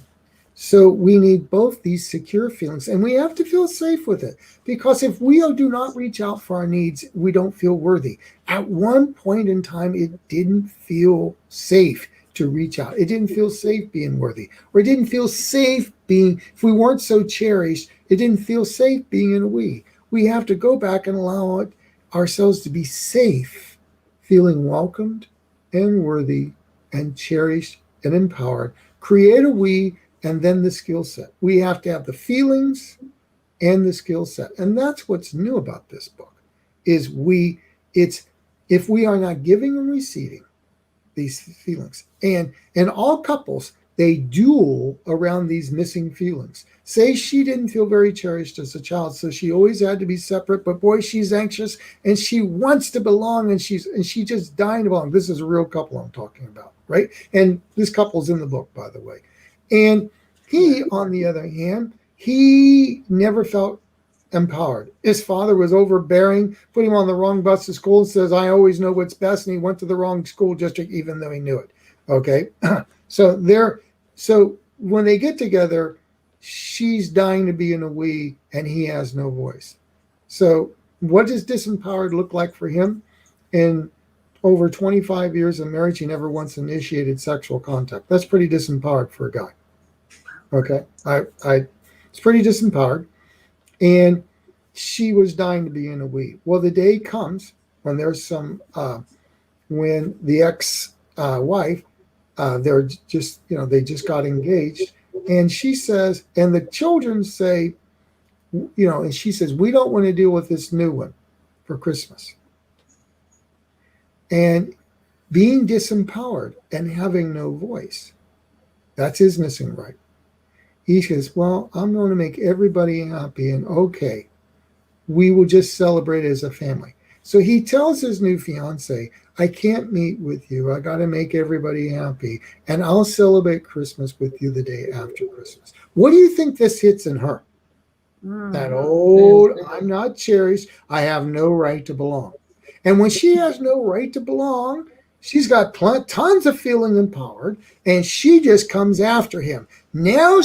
So we need both these secure feelings, and we have to feel safe with it, because if we do not reach out for our needs, we don't feel worthy. At one point in time, it didn't feel safe to reach out. It didn't feel safe being worthy, or it didn't feel safe being, if we weren't so cherished, it didn't feel safe being in a we. We have to go back and allow ourselves to be safe, feeling welcomed and worthy and cherished and empowered. Create a we, and then the skill set. We have to have the feelings and the skill set. And that's what's new about this book, is if we are not giving and receiving these feelings, and all couples, they duel around these missing feelings. Say she didn't feel very cherished as a child, so she always had to be separate, but boy, she's anxious and she wants to belong, and she just dying to belong. This is a real couple I'm talking about, right? And this couple's in the book, by the way. And he, on the other hand, he never felt empowered. His father was overbearing, put him on the wrong bus to school, and says, I always know what's best, and he went to the wrong school district even though he knew it. Okay? So when they get together, she's dying to be in a we, and he has no voice. So what does disempowered look like for him? In over 25 years of marriage, he never once initiated sexual contact. That's pretty disempowered for a guy. Okay, it's pretty disempowered, and she was dying to be in a we. Well, the day comes when there's some, when the ex-wife, they're just, they just got engaged, and she says, and the children say, and she says, we don't want to deal with this new one for Christmas. And being disempowered and having no voice, that's his missing right. He says, well, I'm going to make everybody happy, and okay, we will just celebrate as a family. So he tells his new fiance, I can't meet with you. I got to make everybody happy, and I'll celebrate Christmas with you the day after Christmas. What do you think this hits in her? That old, I'm not cherished, I have no right to belong. And when she has no right to belong, she's got tons of feeling empowered, and she just comes after him. Now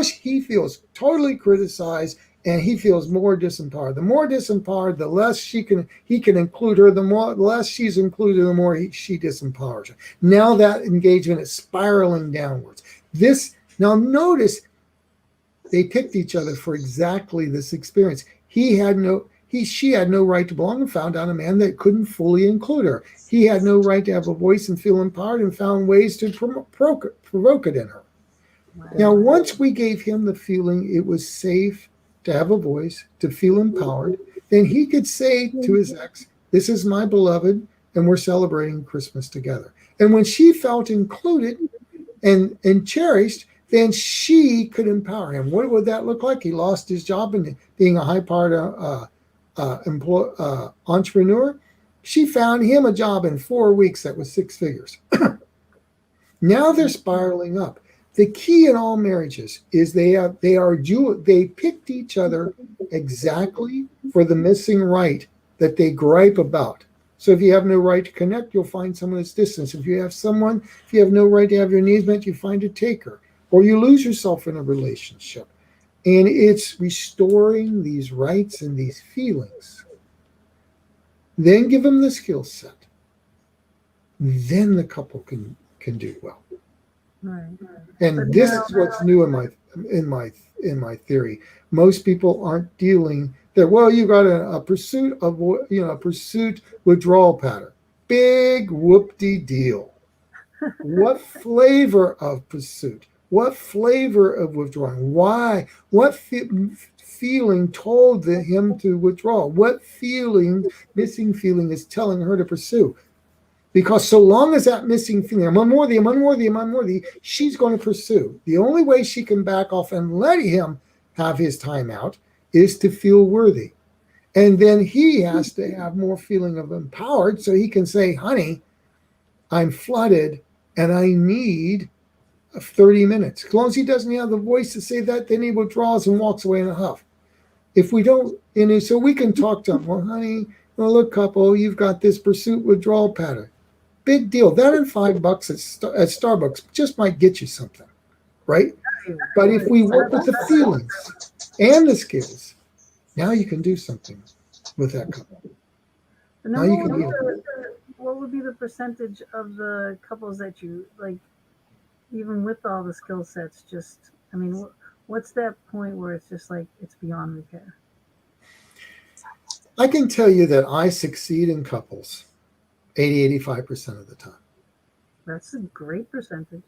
he feels totally criticized, and he feels more disempowered. The more disempowered, the less he can include her. The less she's included, the more she disempowers her. Now that engagement is spiraling downwards. Now notice they picked each other for exactly this experience. She had no right to belong, and found out a man that couldn't fully include her. He had no right to have a voice and feel empowered, and found ways to provoke it in her. Wow. Now, once we gave him the feeling it was safe to have a voice, to feel empowered, then he could say to his ex, This is my beloved, and we're celebrating Christmas together. And when she felt included and cherished, then she could empower him. What would that look like? He lost his job and being a high-powered entrepreneur. She found him a job in 4 weeks that was 6 figures. Now they're spiraling up. The key in all marriages is they picked each other exactly for the missing right that they gripe about. So if you have no right to connect, you'll find someone that's distant. If you have no right to have your needs met, you find a taker, or you lose yourself in a relationship. And it's restoring these rights and these feelings. Then give them the skill set. Then the couple can do well. Right. And But this now- is what's new in my theory. Most people aren't dealing that well. You got a pursuit of a pursuit withdrawal pattern. Big whoop-de-deal. What flavor of pursuit? What flavor of withdrawing? Why? What feeling told him to withdraw? What missing feeling is telling her to pursue? Because so long as that missing feeling, I'm unworthy, she's going to pursue. The only way she can back off and let him have his time out is to feel worthy. And then he has to have more feeling of empowered so he can say, honey, I'm flooded and I need 30 minutes. As long as he doesn't have the voice to say that, then he withdraws and walks away in a huff. If we don't, so we can talk to him, well, honey, well, look, couple, you've got this pursuit withdrawal pattern. Big deal. That and $5 at Starbucks just might get you something, right? But if we work with the feelings and the skills, now you can do something with that couple. And Now then you can heal. what would be the percentage of the couples that you like, even with all the skill sets? Just, I mean, what's that point where it's just like it's beyond repair? I can tell you that I succeed in couples 85% of the time. That's a great percentage.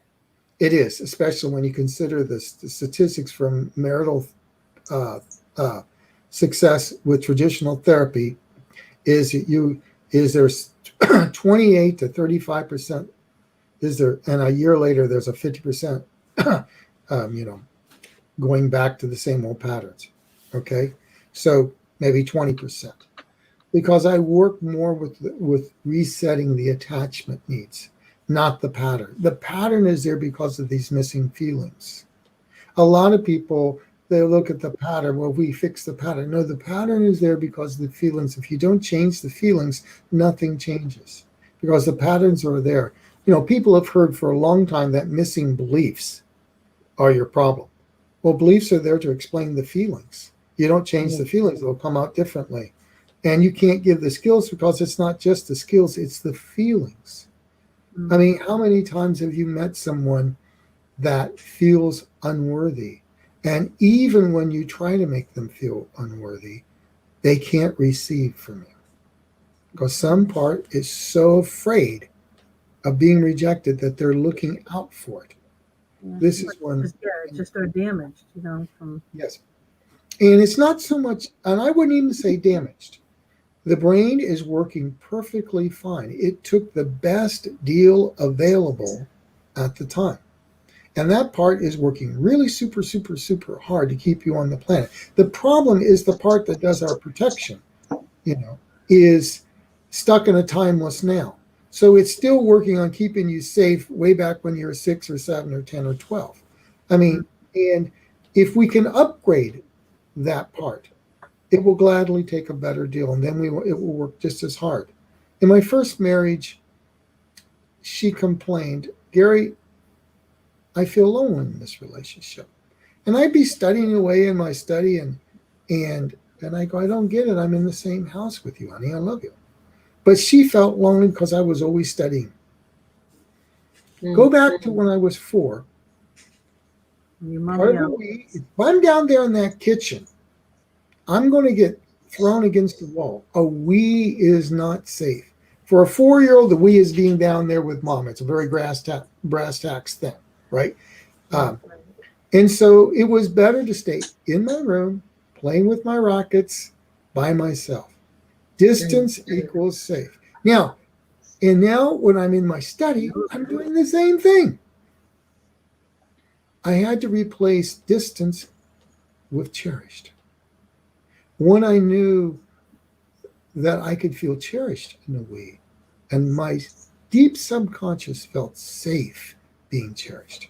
It is, especially when you consider the statistics from marital success with traditional therapy. There's 28 to 35%. And a year later there's a 50%. Going back to the same old patterns. Okay, so maybe 20%. Because I work more with resetting the attachment needs, not the pattern. The pattern is there because of these missing feelings. A lot of people, they look at the pattern, well, we fix the pattern. No, the pattern is there because of the feelings. If you don't change the feelings, nothing changes because the patterns are there. People have heard for a long time that missing beliefs are your problem. Well, beliefs are there to explain the feelings. You don't change the feelings, they'll come out differently. And you can't give the skills because it's not just the skills, it's the feelings. I mean, how many times have you met someone that feels unworthy? And even when you try to make them feel unworthy, they can't receive from you. Because some part is so afraid of being rejected that they're looking out for it. Yeah. This is when... just are damaged, from... Yes. And it's not so much, and I wouldn't even say damaged. The brain is working perfectly fine. It took the best deal available at the time. And that part is working really super, super, super hard to keep you on the planet. The problem is the part that does our protection, is stuck in a timeless now. So it's still working on keeping you safe way back when you were 6 or 7 or 10 or 12. I mean, and if we can upgrade that part, it will gladly take a better deal, and then it will work just as hard. In my first marriage, she complained, Gary, I feel alone in this relationship. And I'd be studying away in my study, and I go, I don't get it. I'm in the same house with you, honey. I love you. But she felt lonely because I was always studying. Go back to when I was 4. If I'm down there in that kitchen, I'm going to get thrown against the wall. A we is not safe. For a 4-year-old, the we is being down there with mom. It's a very brass tacks thing, right? And so it was better to stay in my room, playing with my rockets by myself. Distance equals safe. Now when I'm in my study, I'm doing the same thing. I had to replace distance with cherished. When I knew that I could feel cherished in a way, and my deep subconscious felt safe being cherished.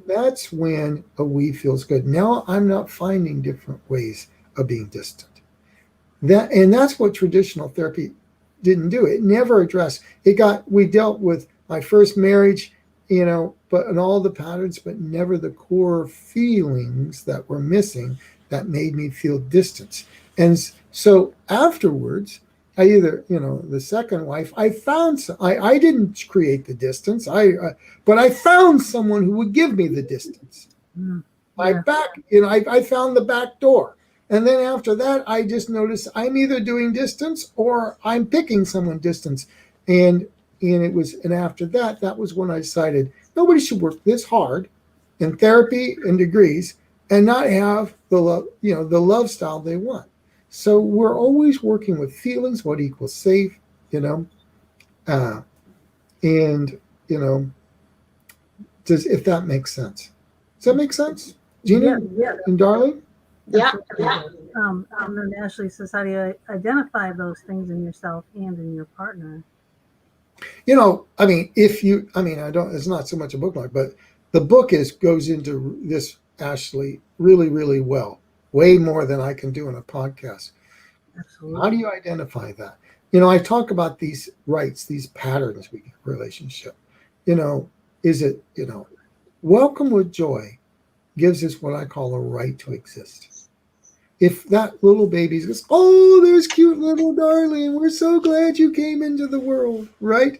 That's when a we feels good. Now I'm not finding different ways of being distant. That's what traditional therapy didn't do. It never addressed. We dealt with my first marriage, but and all the patterns, but never the core feelings that were missing that made me feel distance. And so afterwards, I either, the second wife, I didn't create the distance. But I found someone who would give me the distance. I found the back door. And then after that, I just noticed I'm either doing distance or I'm picking someone distance. And after that was when I decided nobody should work this hard in therapy and degrees and not have the love style they want. So we're always working with feelings, what equals safe, if that makes sense. Does that make sense, Gina and Darling? Yeah. The National Society identify those things in yourself and in your partner. It's not so much a book like, but the book goes into this actually really, really well, way more than I can do in a podcast. Absolutely. How do you identify that? I talk about these rights, these patterns we relationship. Is it, welcome with joy gives us what I call a right to exist. If that little baby goes, oh, there's cute little darling, we're so glad you came into the world, right?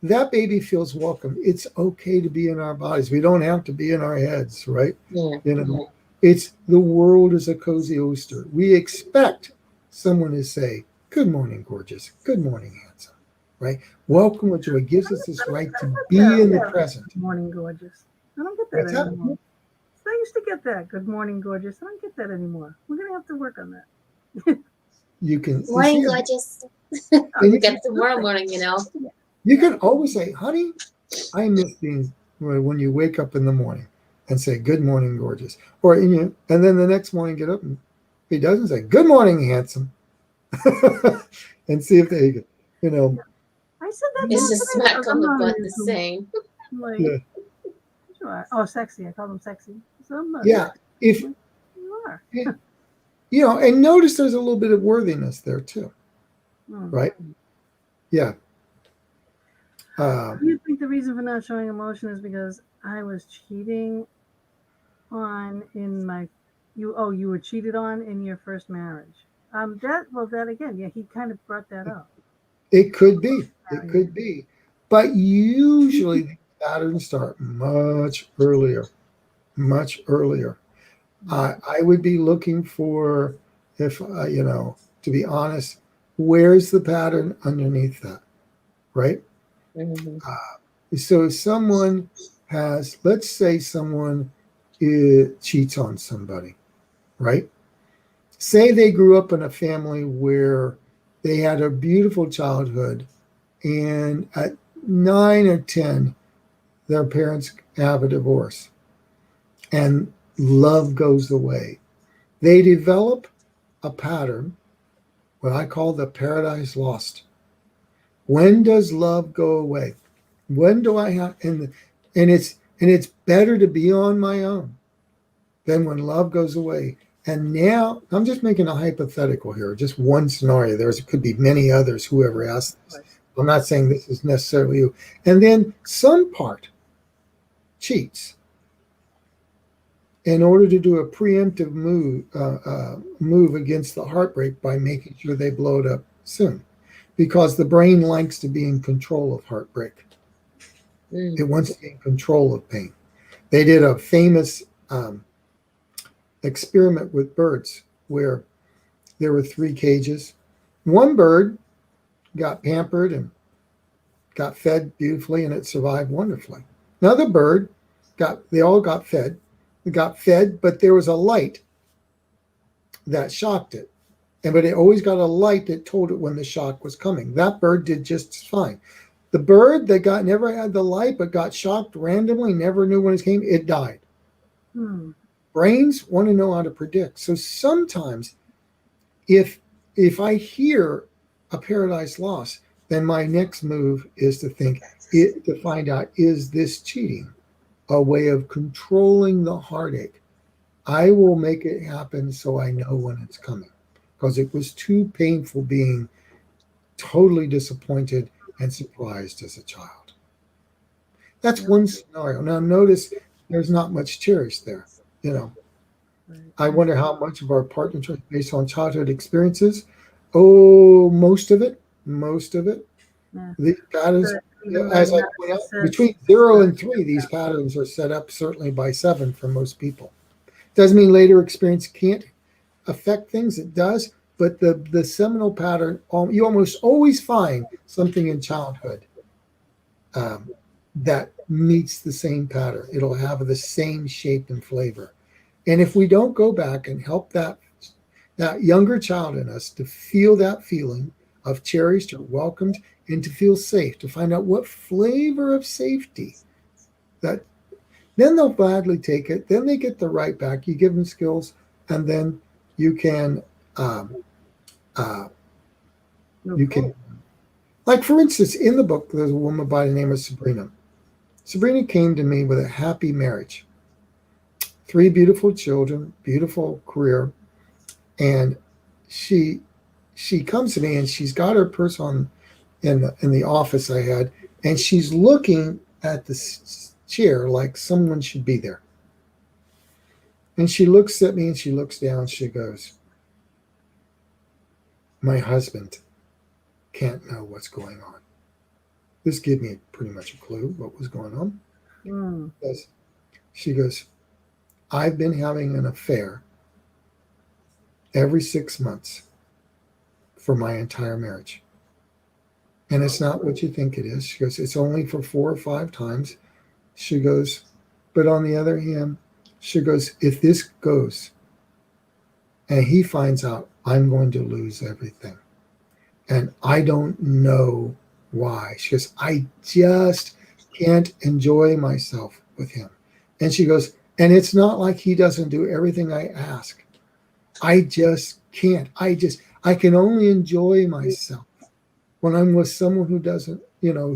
That baby feels welcome. It's okay to be in our bodies. We don't have to be in our heads, right? It's the world is a cozy oyster. We expect someone to say, good morning, gorgeous. Good morning, handsome, right? Welcome with joy gives us this right to be in the present. Good morning, gorgeous. I don't get that anymore. I used to get that. Good morning, gorgeous. I don't get that anymore. We're going to have to work on that. You can. Morning, gorgeous. You get tomorrow morning, You can always say, honey, I miss being when you wake up in the morning and say, good morning, gorgeous. And then the next morning get up and he doesn't say, good morning, handsome. And see if they, I said that. It's a smack on the butt the same. Sure. Oh, sexy. I call them sexy. If you are. And notice there's a little bit of worthiness there too. Right? Yeah. Do you think the reason for not showing emotion is because I was cheating on you were cheated on in your first marriage? That again, he kind of brought that up. It could be. But usually the patterns start much earlier. I would be looking for, to be honest, where's the pattern underneath that, right? So if someone let's say someone cheats on somebody, right? Say they grew up in a family where they had a beautiful childhood and at 9 or 10, their parents have a divorce and love goes away. They develop a pattern, what I call the paradise lost. When does love go away? When do I have, and it's better to be on my own than when love goes away. And now I'm just making a hypothetical here, just one scenario. There could be many others, whoever asked this. I'm not saying this is necessarily you. And then some part cheats in order to do a preemptive move against the heartbreak by making sure they blow it up soon, because the brain likes to be in control of heartbreak. It wants to be in control of pain. They did a famous experiment with birds where there were 3 cages. One bird got pampered and got fed beautifully and it survived wonderfully. Another bird they all got fed. They got fed, but there was a light that shocked it. But it always got a light that told it when the shock was coming. That bird did just fine. The bird that never had the light but got shocked randomly, never knew when it came, it died. Brains want to know how to predict. So sometimes if I hear a paradise lost, then my next move is to find out, is this cheating? A way of controlling the heartache. I will make it happen so I know when it's coming, because it was too painful being totally disappointed and surprised as a child. That's one scenario. Now notice there's not much cherish there. I wonder how much of our partner choice based on childhood experiences. Oh, most of it. Yeah. These patterns, as I point out, between 0 and 3, these patterns are set up certainly by 7 for most people. Doesn't mean later experience can't affect things. It does. But the seminal pattern, you almost always find something in childhood that meets the same pattern. It'll have the same shape and flavor. And if we don't go back and help that younger child in us to feel that feeling of cherished or welcomed and to feel safe, to find out what flavor of safety, that then they'll gladly take it. Then they get the right back. You give them skills, and then you can like, for instance, in the book, there's a woman by the name of Sabrina. Sabrina came to me with a happy marriage, 3 beautiful children, beautiful career, and she comes to me and she's got her purse on in the office I had, and she's looking at the chair like someone should be there. And she looks at me and she looks down. She goes, "My husband can't know what's going on." This gave me pretty much a clue what was going on. She goes, "I've been having an affair every 6 months for my entire marriage. And it's not what you think it is." She goes, "It's only for 4 or 5 times." She goes, "But on the other hand," she goes, "if this goes and he finds out, I'm going to lose everything. And I don't know why." She goes, "I just can't enjoy myself with him." And she goes, "And it's not like he doesn't do everything I ask. I just can't. I can only enjoy myself when I'm with someone who doesn't,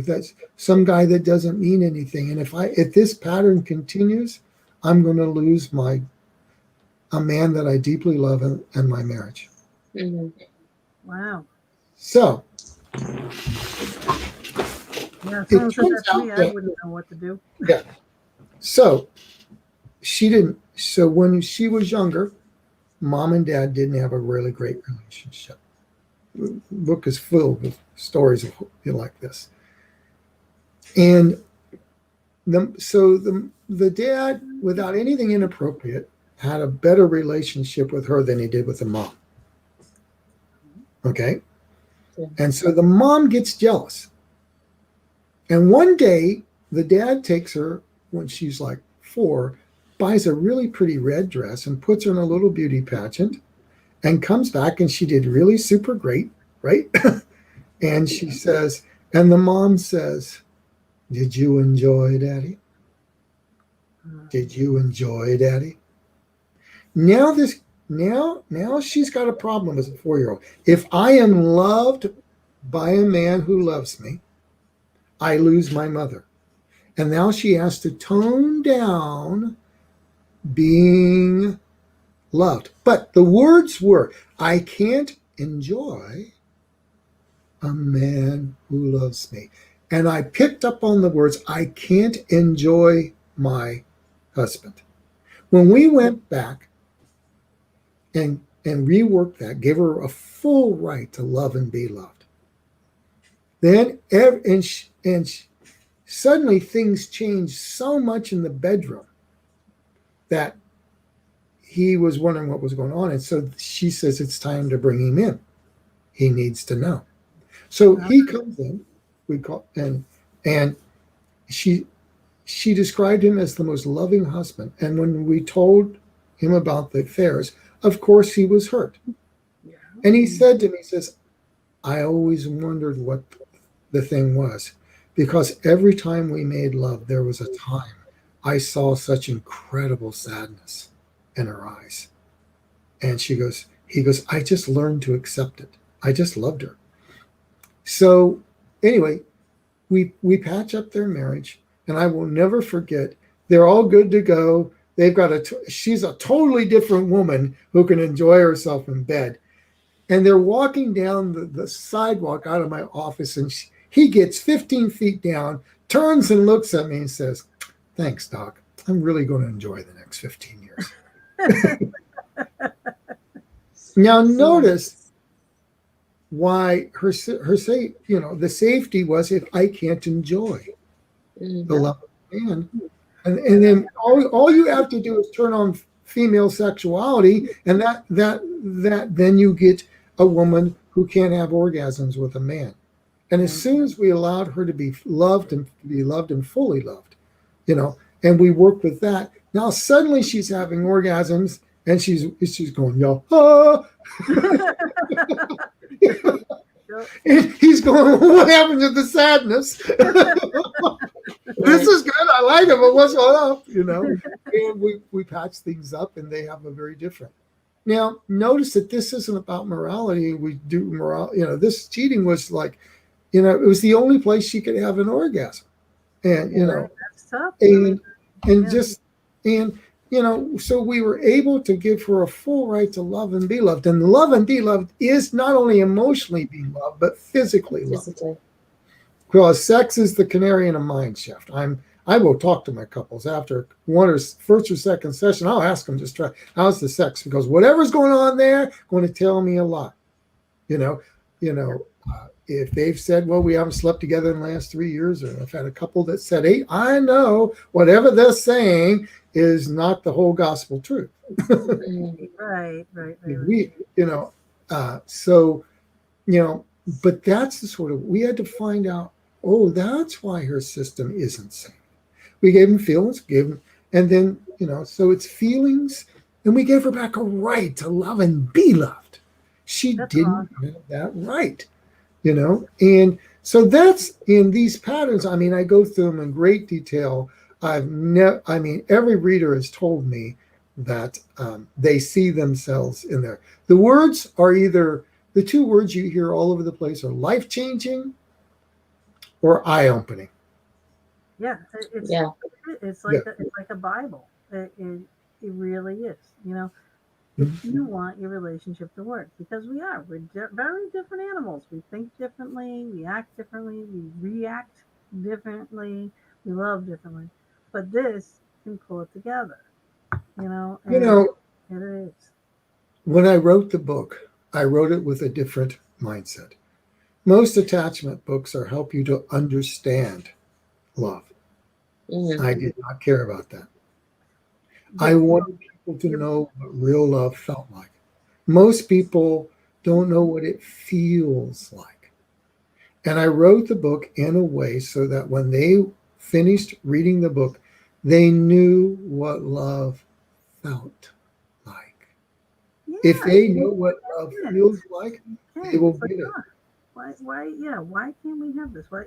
that's some guy that doesn't mean anything. And if this pattern continues, I'm going to lose a man that I deeply love and my marriage." Wow. So Yeah, it someone said turns that to out me, I that, wouldn't know what to do. yeah. So when she was younger, Mom and Dad didn't have a really great relationship. The book is filled with stories of like this. And the dad, without anything inappropriate, had a better relationship with her than he did with the mom. Okay? And so the mom gets jealous. And one day, the dad takes her, when she's like 4, buys a really pretty red dress and puts her in a little beauty pageant and comes back, and she did really super great, right? And she says, and the mom says, "Did you enjoy, Daddy? Did you enjoy, Daddy?" Now she's got a problem as a 4-year-old. If I am loved by a man who loves me, I lose my mother. And now she has to tone down being loved. But the words were, "I can't enjoy a man who loves me." And I picked up on the words, "I can't enjoy my husband." When we went back and reworked that, gave her a full right to love and be loved, then suddenly things changed so much in the bedroom that he was wondering what was going on. And so she says, "It's time to bring him in. He needs to know." So he comes in, and she described him as the most loving husband. And when we told him about the affairs, of course he was hurt. And he said to me, he says, I always wondered what the thing was, because every time we made love, there was a time I saw such incredible sadness in her eyes. And he goes, I just learned to accept it. I just loved her. So anyway, we patch up their marriage, and I will never forget, they're all good to go. They've got she's a totally different woman who can enjoy herself in bed. And they're walking down the sidewalk out of my office, and he gets 15 feet down, turns and looks at me and says, thanks, Doc. I'm really going to enjoy the next 15 years. Now notice why her say, the safety was if I can't enjoy the love of a man. And then all you have to do is turn on female sexuality, and that then you get a woman who can't have orgasms with a man. And as soon as we allowed her to be loved and fully loved, and we worked with that, now suddenly she's having orgasms and she's going, yo, ah. And he's going, what happened to the sadness? This is good. I like it, but what's up? And we patch things up, and they have a very different. Now, notice that this isn't about morality. We do morality. This cheating was like, it was the only place she could have an orgasm, and that's tough. So we were able to give her a full right to love and be loved, and love and be loved is not only emotionally being loved, but physically loved. Because sex is the canary in a mine shaft. I will talk to my couples after first or second session. I'll ask them, just try, how's the sex? Because whatever's going on there, going to tell me a lot. If they've said, well, we haven't slept together in the last 3 years, or I've had a couple that said, hey, I know whatever they're saying is not the whole gospel truth. Right. But that's the sort of, we had to find out, that's why her system isn't safe. We gave him feelings, and then, so it's feelings, and we gave her back a right to love and be loved. She didn't have that right, and so that's in these patterns. I mean, I go through them in great detail. Every reader has told me that they see themselves in there. The words are either, the two words you hear all over the place are life-changing or eye-opening. Yeah, it's like a Bible. It really is. If you want your relationship to work, because we're very different animals. We think differently, we act differently, we react differently, we love differently. But this can pull it together. It is. When I wrote the book, I wrote it with a different mindset. Most attachment books help you to understand love. I did not care about that. I wanted people to know what real love felt like. Most people don't know what it feels like. And I wrote the book in a way so that when they finished reading the book, they knew what love felt like. If they know what love feels like, they will get it. Why can't we have this? Why,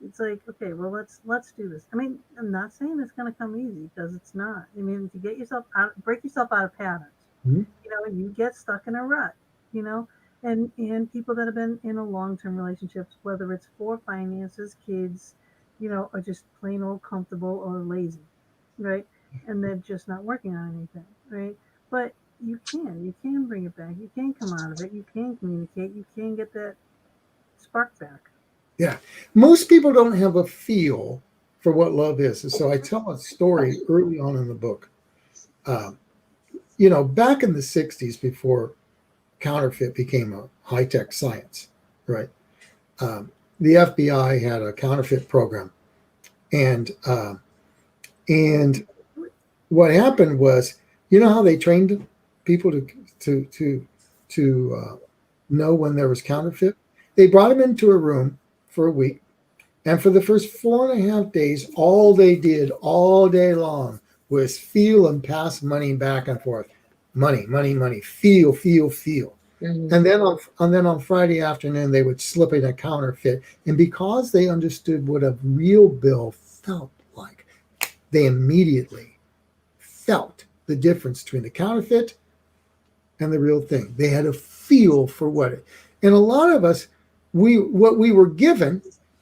it's like, okay, well, let's do this. I mean, I'm not saying it's going to come easy, because it's not. I mean, to break yourself out of patterns, and you get stuck in a rut, and people that have been in a long-term relationships, whether it's for finances, kids, are just plain old comfortable or lazy, right? And they're just not working on anything, right? But you can bring it back. You can come out of it. You can communicate. You can get that spark back. Yeah. Most people don't have a feel for what love is. And so I tell a story early on in the book. Back in the 60s, before counterfeit became a high-tech science, right? The FBI had a counterfeit program. And what happened was, how they trained people to know when there was counterfeit? They brought them into a room for a week, and for the first 4.5 days, all they did all day long was feel and pass money back and forth. money, money, money, feel, feel, feel. Mhm. And then on Friday afternoon, they would slip in a counterfeit. And because they understood what a real bill felt like, they immediately felt the difference between the counterfeit and the real thing. They had a feel for what it. And a lot of us, what we were given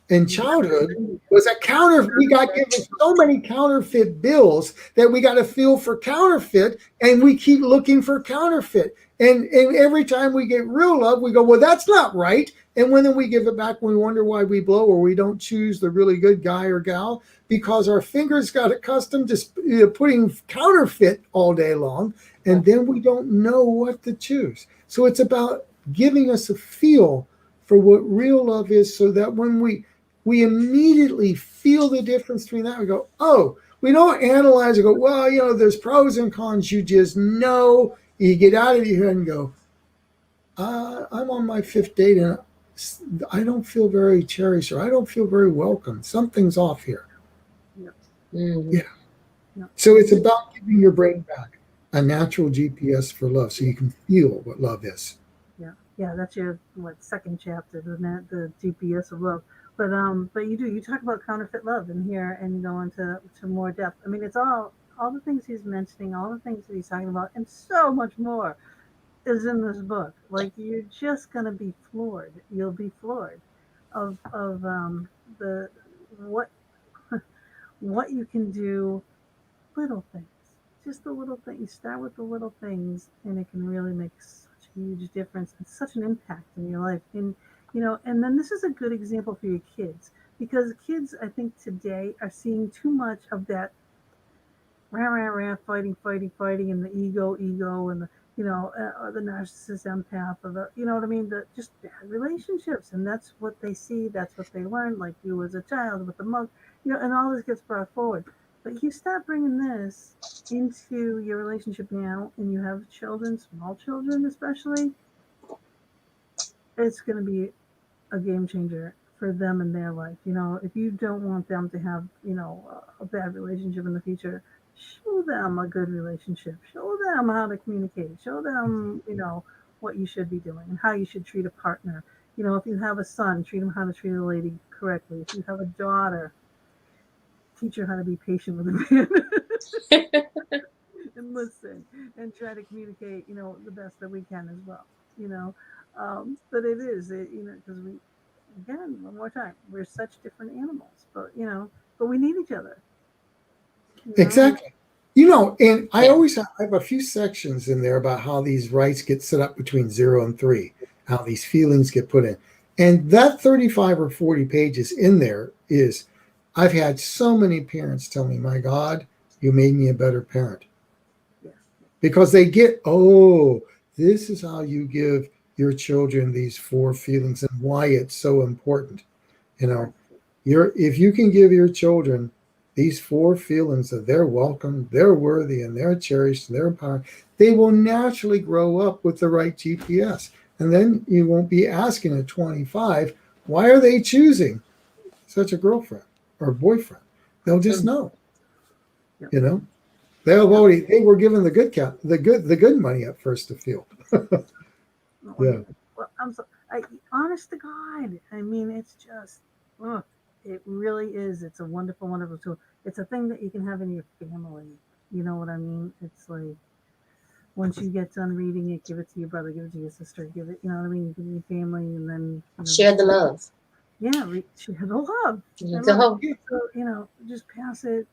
in childhood was a counter. We got given so many counterfeit bills that we got a feel for counterfeit, and we keep looking for counterfeit. And every time we get real love, we go, well, that's not right. And when then we give it back, we wonder why we blow or we don't choose the really good guy or gal because our fingers got accustomed to putting counterfeit all day long. And then we don't know what to choose. So it's about giving us a feel for what real love is so that when we immediately feel the difference between that, we go, oh, we don't analyze and go, well, there's pros and cons. You just know. You get out of your head and go, I'm on my 5th date and I don't feel very cherished or I don't feel very welcome. Something's off here. Mhm. Yeah. So it's about giving your brain back a natural GPS for love so you can feel what love is. Yeah, that's your second chapter, the GPS of love. But you talk about counterfeit love in here and go into more depth. I mean, it's all the things he's mentioning, all the things that he's talking about, and so much more is in this book. Like you're just gonna be floored. You'll be floored of the what what you can do. Little things, just the little things. Start with the little things, and it can really make such a huge difference and such an impact in your life. And and then this is a good example for your kids because kids, I think today are seeing too much of that rah rah rah, fighting, and the ego, and the or the narcissist empath, or the what I mean, the just bad relationships, and that's what they see, that's what they learn, like you as a child with the mug, and all this gets brought forward. But you start bringing this into your relationship now, and you have children, small children especially, it's going to be a game changer for them in their life. If you don't want them to have, a bad relationship in the future, show them a good relationship. Show them how to communicate. Show them, what you should be doing and how you should treat a partner. If you have a son, treat him how to treat a lady correctly. If you have a daughter, teach her how to be patient with a man and listen and try to communicate, the best that we can as well. But it is, because we, again, one more time, we're such different animals, but we need each other. Exactly. And I always have a few sections in there about how these rights get set up between 0 and 3, how these feelings get put in. And that 35 or 40 pages in there is, I've had so many parents tell me, my God, you made me a better parent. Yeah. Because they get, oh, this is how you give your children these 4 feelings and why it's so important. If you can give your children these 4 feelings that they're welcome, they're worthy, and they're cherished, and they're empowered, they will naturally grow up with the right GPS. And then you won't be asking at 25, why are they choosing such a girlfriend or boyfriend? They'll just know. Yep. They were given the good money at first to feel. Yeah. Well, honest to God, I mean, it's just, it really is. It's a wonderful, wonderful tool. It's a thing that you can have in your family. You know what I mean? It's like, once you get done reading it, give it to your brother, give it to your sister, give it, you know what I mean? Give it to your family, and then Share the love. Yeah, share the love. You go. So, just pass it,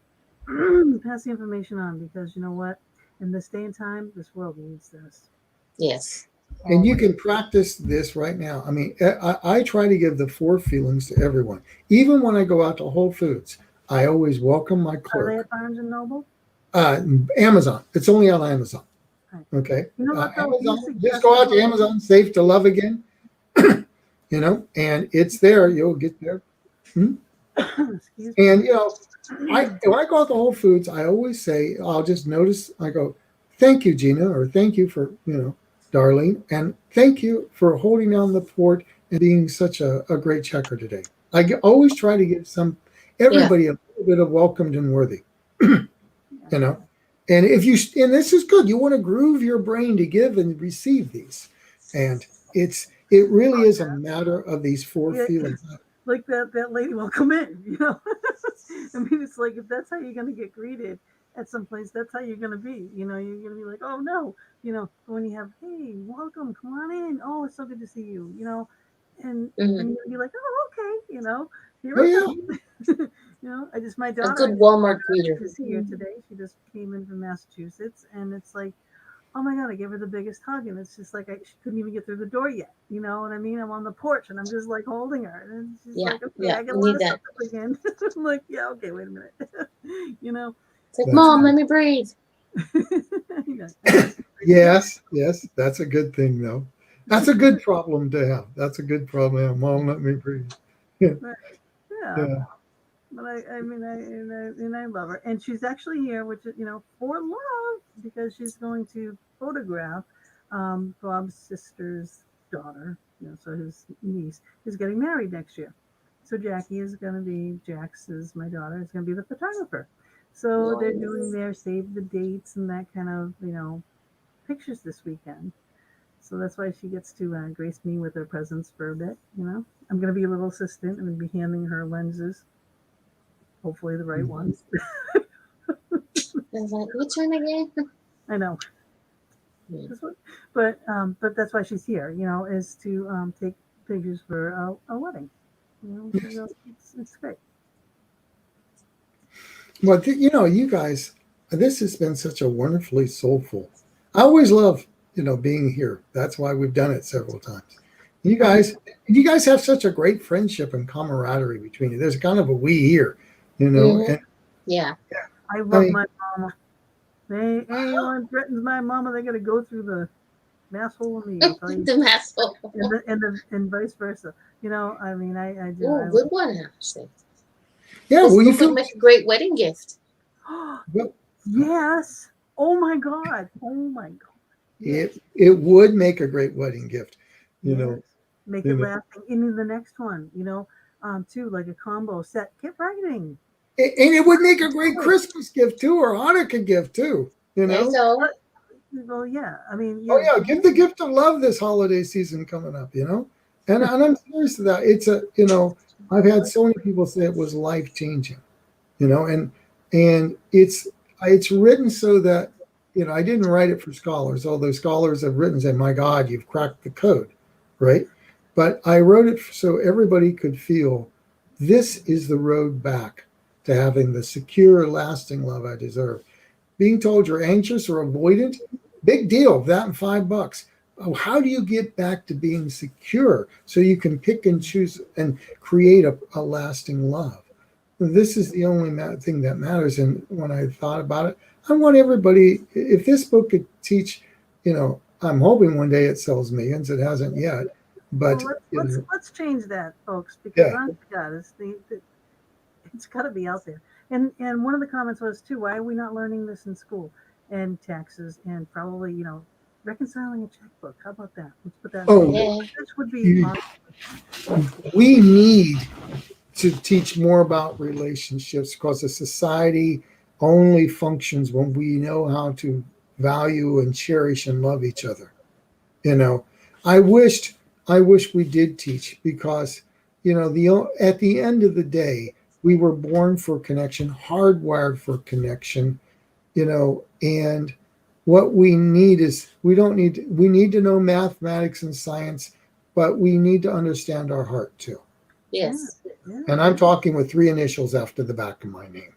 pass the information on, because you know what? In this day and time, this world needs this. Yes. And you can practice this right now. I mean, I try to give the 4 feelings to everyone. Even when I go out to Whole Foods, I always welcome my clerk. Are they at Barnes and Noble? Amazon. It's only on Amazon. Okay. You know what, Amazon, just go out to Amazon, Safe to Love Again. And it's there. You'll get there. Excuse me. And when I go out to Whole Foods, I always say, I'll just notice, I go, thank you, Gina, or thank you for, Darlene, and thank you for holding down the fort and being such a great checker today. I always try to give everybody a little bit of welcomed and worthy, And and this is good, you want to groove your brain to give and receive these. And it really is a matter of these four Yeah. feelings. Like that lady will come in, you know. I mean, it's like if that's how you're gonna get greeted at some place, that's how you're gonna be. You know, you're gonna be like, oh no, you know. When you have, hey, welcome, come on in. Oh, it's so good to see you. You know, and Mhm. you're like, oh, okay, you know, here Oh, I yeah. go. You know, my A daughter good Walmart greeter. is here today. She just came in from Massachusetts, and it's like, oh my god, I gave her the biggest hug, and it's just like she couldn't even get through the door yet. You know what I mean? I'm on the porch, and I'm just like holding her, and she's Yeah, like, okay, yeah, I got a we lot need of that. stuff up again. I'm like, yeah, okay, wait a minute. You know, It's like, That's Mom, good. let me breathe. Yes, that's a good thing, though. That's a good problem to have. That's a good problem to have. Mom, let me breathe. Yeah. Yeah, Yeah. but I mean, and I love her, and she's actually here, which is, you know, for love, because she's going to photograph Bob's sister's daughter. You know, so his niece is getting married next year. So Jackie is going to be my daughter is going to be the photographer. So they're doing Nice. their save the dates and that kind of, you know, pictures this weekend. So that's why she gets to grace me with her presence for a bit. You know, I'm going to be a little assistant. I'm going to be handing her lenses, hopefully the right ones. I was like, which one again? I know, Yeah. but that's why she's here. You know, is to take pictures for a wedding. You know, so it's great. Well, you guys, this has been such a wonderfully soulful. I always love, being here. That's why we've done it several times. You guys have such a great friendship and camaraderie between you. There's kind of a we here, Mhm. and Yeah. I I love mean, my mama. Anyone threatens my mama, they got to go through the mass hole in me. I'll tell you, The masshole. and vice versa. You know, I mean, I do. Ooh, good one, actually. yeah. This Well, you book would feel make a great wedding gift. well, Yes. Oh my God. Oh my God. Yes. it would make a great wedding gift, you Yes. know, Make you it know, lasting. Into the next one, you know, too, like a combo set. Get writing. and it would make a great Christmas gift too, or Hanukkah gift too, you There you know. go. Well, yeah. I mean, Oh yeah. yeah, give the gift of love this holiday season coming up, and I'm serious to that. It's I've had so many people say it was life changing, and it's written so that I didn't write it for scholars, although scholars have written say, my God, you've cracked the code, right? But I wrote it so everybody could feel this is the road back to having the secure, lasting love I deserve. Being told you're anxious or avoidant, big deal. That and $5. Oh, how do you get back to being secure so you can pick and choose and create a lasting love? This is the only thing that matters. And when I thought about it, I want everybody, if this book could teach, I'm hoping one day it sells millions. It hasn't yet, but Well, let's change that, folks, because yeah. honest to God, it's got to be out there. And one of the comments was too, why are we not learning this in school? And taxes, and probably, you know, reconciling a checkbook. How about that? Let's put that in Oh, school. Yeah. This would be awesome. we need to teach more about relationships because a society only functions when we know how to value and cherish and love each other. You know, I wished we did teach because at the end of the day, we were born for connection, hardwired for connection. And what we need is we need to know mathematics and science, but we need to understand our heart too. Yes. Yeah. And I'm talking with 3 initials after the back of my name.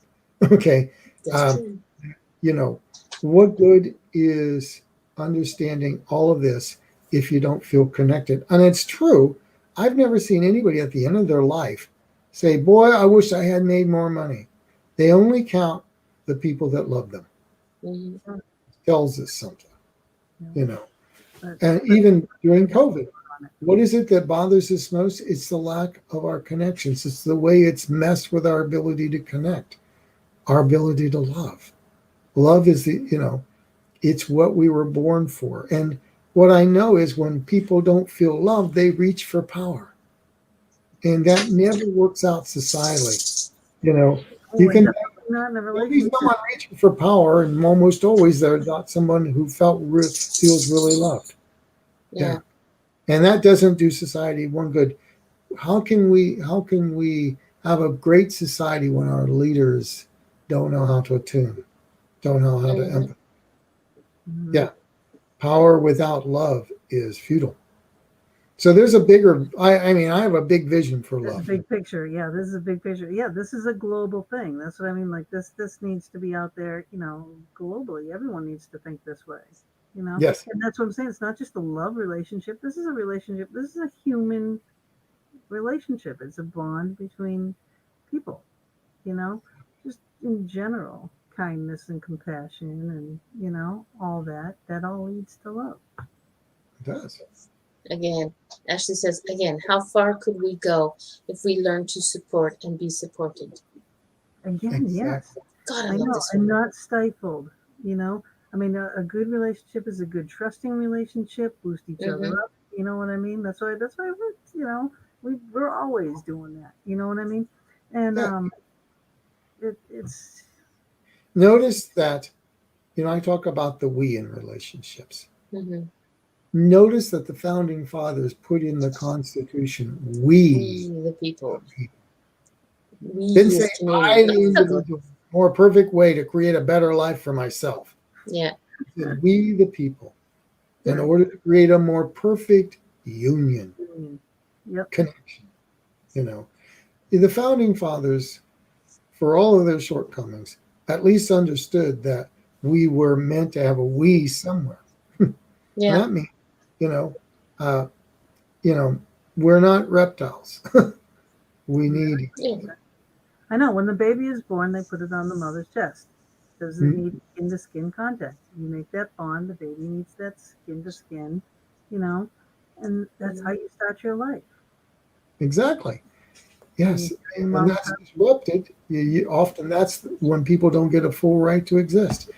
Okay. That's true. What good is understanding all of this if you don't feel connected? And it's true. I've never seen anybody at the end of their life say, boy, I wish I had made more money. They only count the people that love them. Mm-hmm. It tells us something, But, And even during COVID, what is it that bothers us most? It's the lack of our connections. It's the way it's messed with our ability to connect, our ability to love. Love is it's what we were born for. And what I know is when people don't feel love, they reach for power. And that never works out societally. You oh, can not in a Maybe relationship. someone reaching for power, and almost always they're not someone who feels really loved. Yeah. And that doesn't do society one good. How can we have a great society when our leaders don't know how to attune, don't know how to empathize? Mhm. Yeah. Power without love is futile. So there's a bigger, I mean, I have a big vision for There's a love. big picture. Yeah, this is a big picture. Yeah, this is a global thing. That's what I mean. Like this needs to be out there, globally. Everyone needs to think this way, Yes. And that's what I'm saying. It's not just a love relationship. This is a relationship. This is a human relationship. It's a bond between people, just in general, kindness and compassion and, all that all leads to love. It does. Again, Ashley says, again, how far could we go if we learn to support and be supported? Again, yes. Exactly. God, I I love know, this and one. not stifled, I mean, a good relationship is a good trusting relationship, boost each other up. You know what I mean? That's why we're always doing that. You know what I mean? And Yeah. it's Notice that, I talk about the we in relationships. Mm-hmm. Notice that the founding fathers put in the Constitution, We, we the people. We didn't say as community. I, the That's so good. individual, more perfect way to create a better life for myself. Yeah. It said, we, the people, in Right. order to create a more perfect union, Yep. connection. The founding fathers, for all of their shortcomings, at least understood that we were meant to have a we somewhere. And Yeah. that means, uh, we're not reptiles. We need each Yeah. other. I know. When the baby is born, they put it on the mother's chest. Does it Mhm. need skin to skin contact? You make that bond. The baby needs that skin to skin, and that's how you start your life. Exactly. Yes. And And mom, that's disrupted. Often that's when people don't get a full right to exist.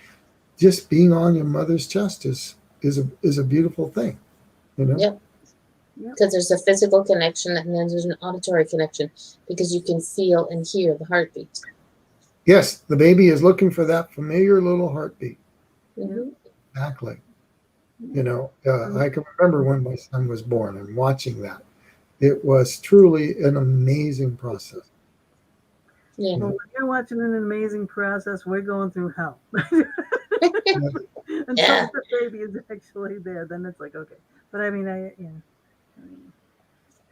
Just being on your mother's chest is a beautiful thing. Yep. Yep. Because there's a physical connection and then there's an auditory connection because you can feel and hear the heartbeat. Yes, the baby is looking for that familiar little heartbeat. Mm-hmm. Exactly. I can remember when my son was born and watching that. It was truly an amazing process. Yeah. Well, when you're watching an amazing process, we're going through hell. Until Yeah. the baby is actually there, then it's like okay. But I mean, I mean,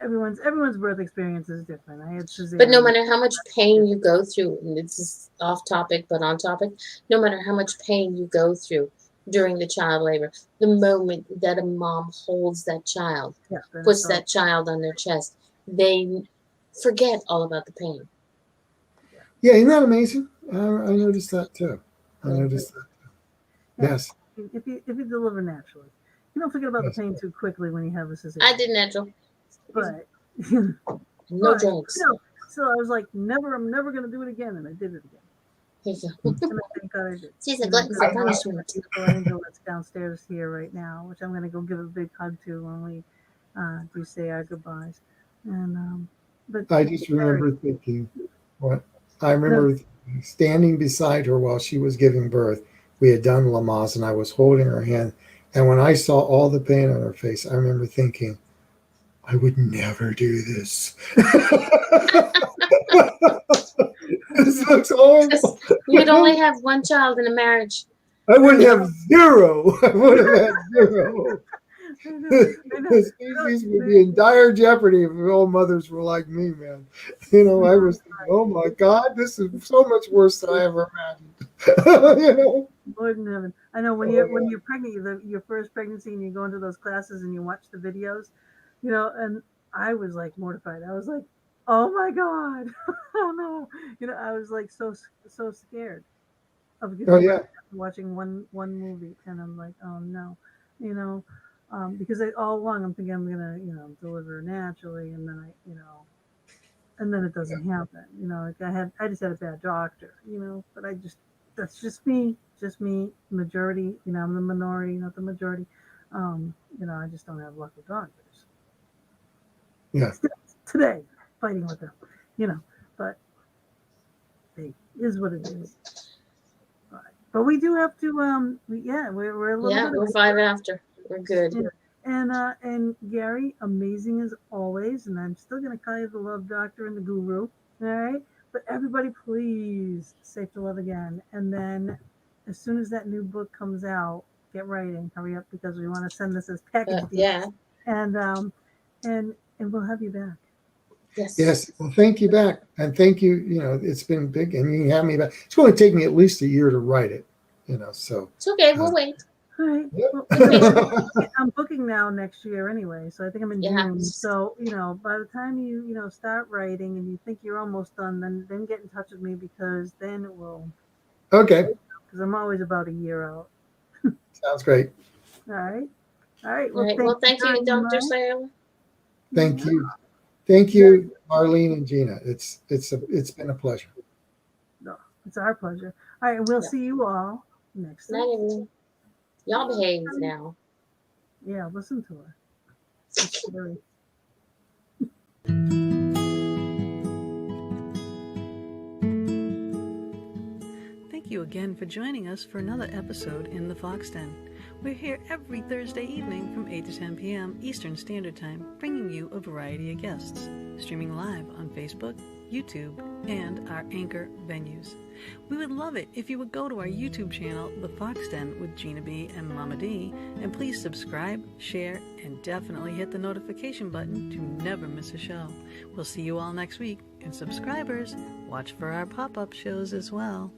everyone's birth experience is different. I had cesarean. But no matter how much pain you go through, and this is off topic but on topic, no matter how much pain you go through during the child labor, the moment that a mom holds that child, puts that child on their chest, they forget all about the pain. Yeah, isn't that amazing? I noticed that too. I noticed that too. Yes. If you deliver naturally, you don't forget about Yes. the pain too quickly when you have a cesarean. I did natural. But No drugs. So I was like, I'm never going to do it again, and I did it again. Here you go. And I thank God I did. She's a glutton for punishment. Beautiful angel that's downstairs here right now, which I'm going to go give a big hug to when we do say our goodbyes. And but I just remember thinking, what? I remember standing beside her while she was giving birth. We had done Lamaze, and I was holding her hand. And when I saw all the pain on her face, I remember thinking, I would never do this. This looks horrible. You'd only have one child in a marriage. I wouldn't have zero. I would have had zero. The species would be in dire jeopardy if all mothers were like me, man. I was thinking, oh my God, this is so much worse than I ever imagined. Lord in heaven. I know when you're pregnant, your first pregnancy, and you go into those classes and you watch the videos, and I was like mortified. I was like, oh my God, oh no, I was like so scared of watching one movie, and I'm like, oh no, because all along I'm thinking I'm gonna deliver naturally, and then and then it doesn't happen. Like I just had a bad doctor, but that's just me, majority. I'm the minority, not the majority. I just don't have luck with doctors. Yeah. Still, today, fighting with them, but they, Is what it is. But we do have to, we're a little Yeah, bit. we're 5 after. We're good. And Gary, amazing as always. And I'm still going to call you the love doctor and the guru. All right. But everybody, please, safe to love again. And then as soon as that new book comes out, get writing. Hurry up, because we want to send this as package deals. Yeah. And we'll have you back. Yes. Well, thank you back. And thank you. You know, it's been big, and you have me back. It's going to take me at least a year to write it, you know, so. It's okay. We'll wait. All right. Yep. Well, I'm booking now next year anyway, so I think I'm in Yeah. June. So, you know, by the time you start writing and you think you're almost done, then get in touch with me, because then it will. Okay. Because I'm always about a year out. Sounds great. All right. All right. All right. Well, thank you, Dr. Salyer. Thank you. Thank you, Marlene and Gina. It's been a pleasure. No, it's our pleasure. All right. We'll see you all next Night, time. everyone. Y'all behave now. Yeah, listen to her. It's scary. Thank you again for joining us for another episode in the Fox Den. We're here every Thursday evening from 8 to 10 p.m. Eastern Standard Time, bringing you a variety of guests, streaming live on Facebook, YouTube, and our Anchor venues. We would love it if you would go to our YouTube channel, The Fox Den with Gina B and Mama D, and please subscribe, share, and definitely hit the notification button to never miss a show. We'll see you all next week, and subscribers, watch for our pop-up shows as well.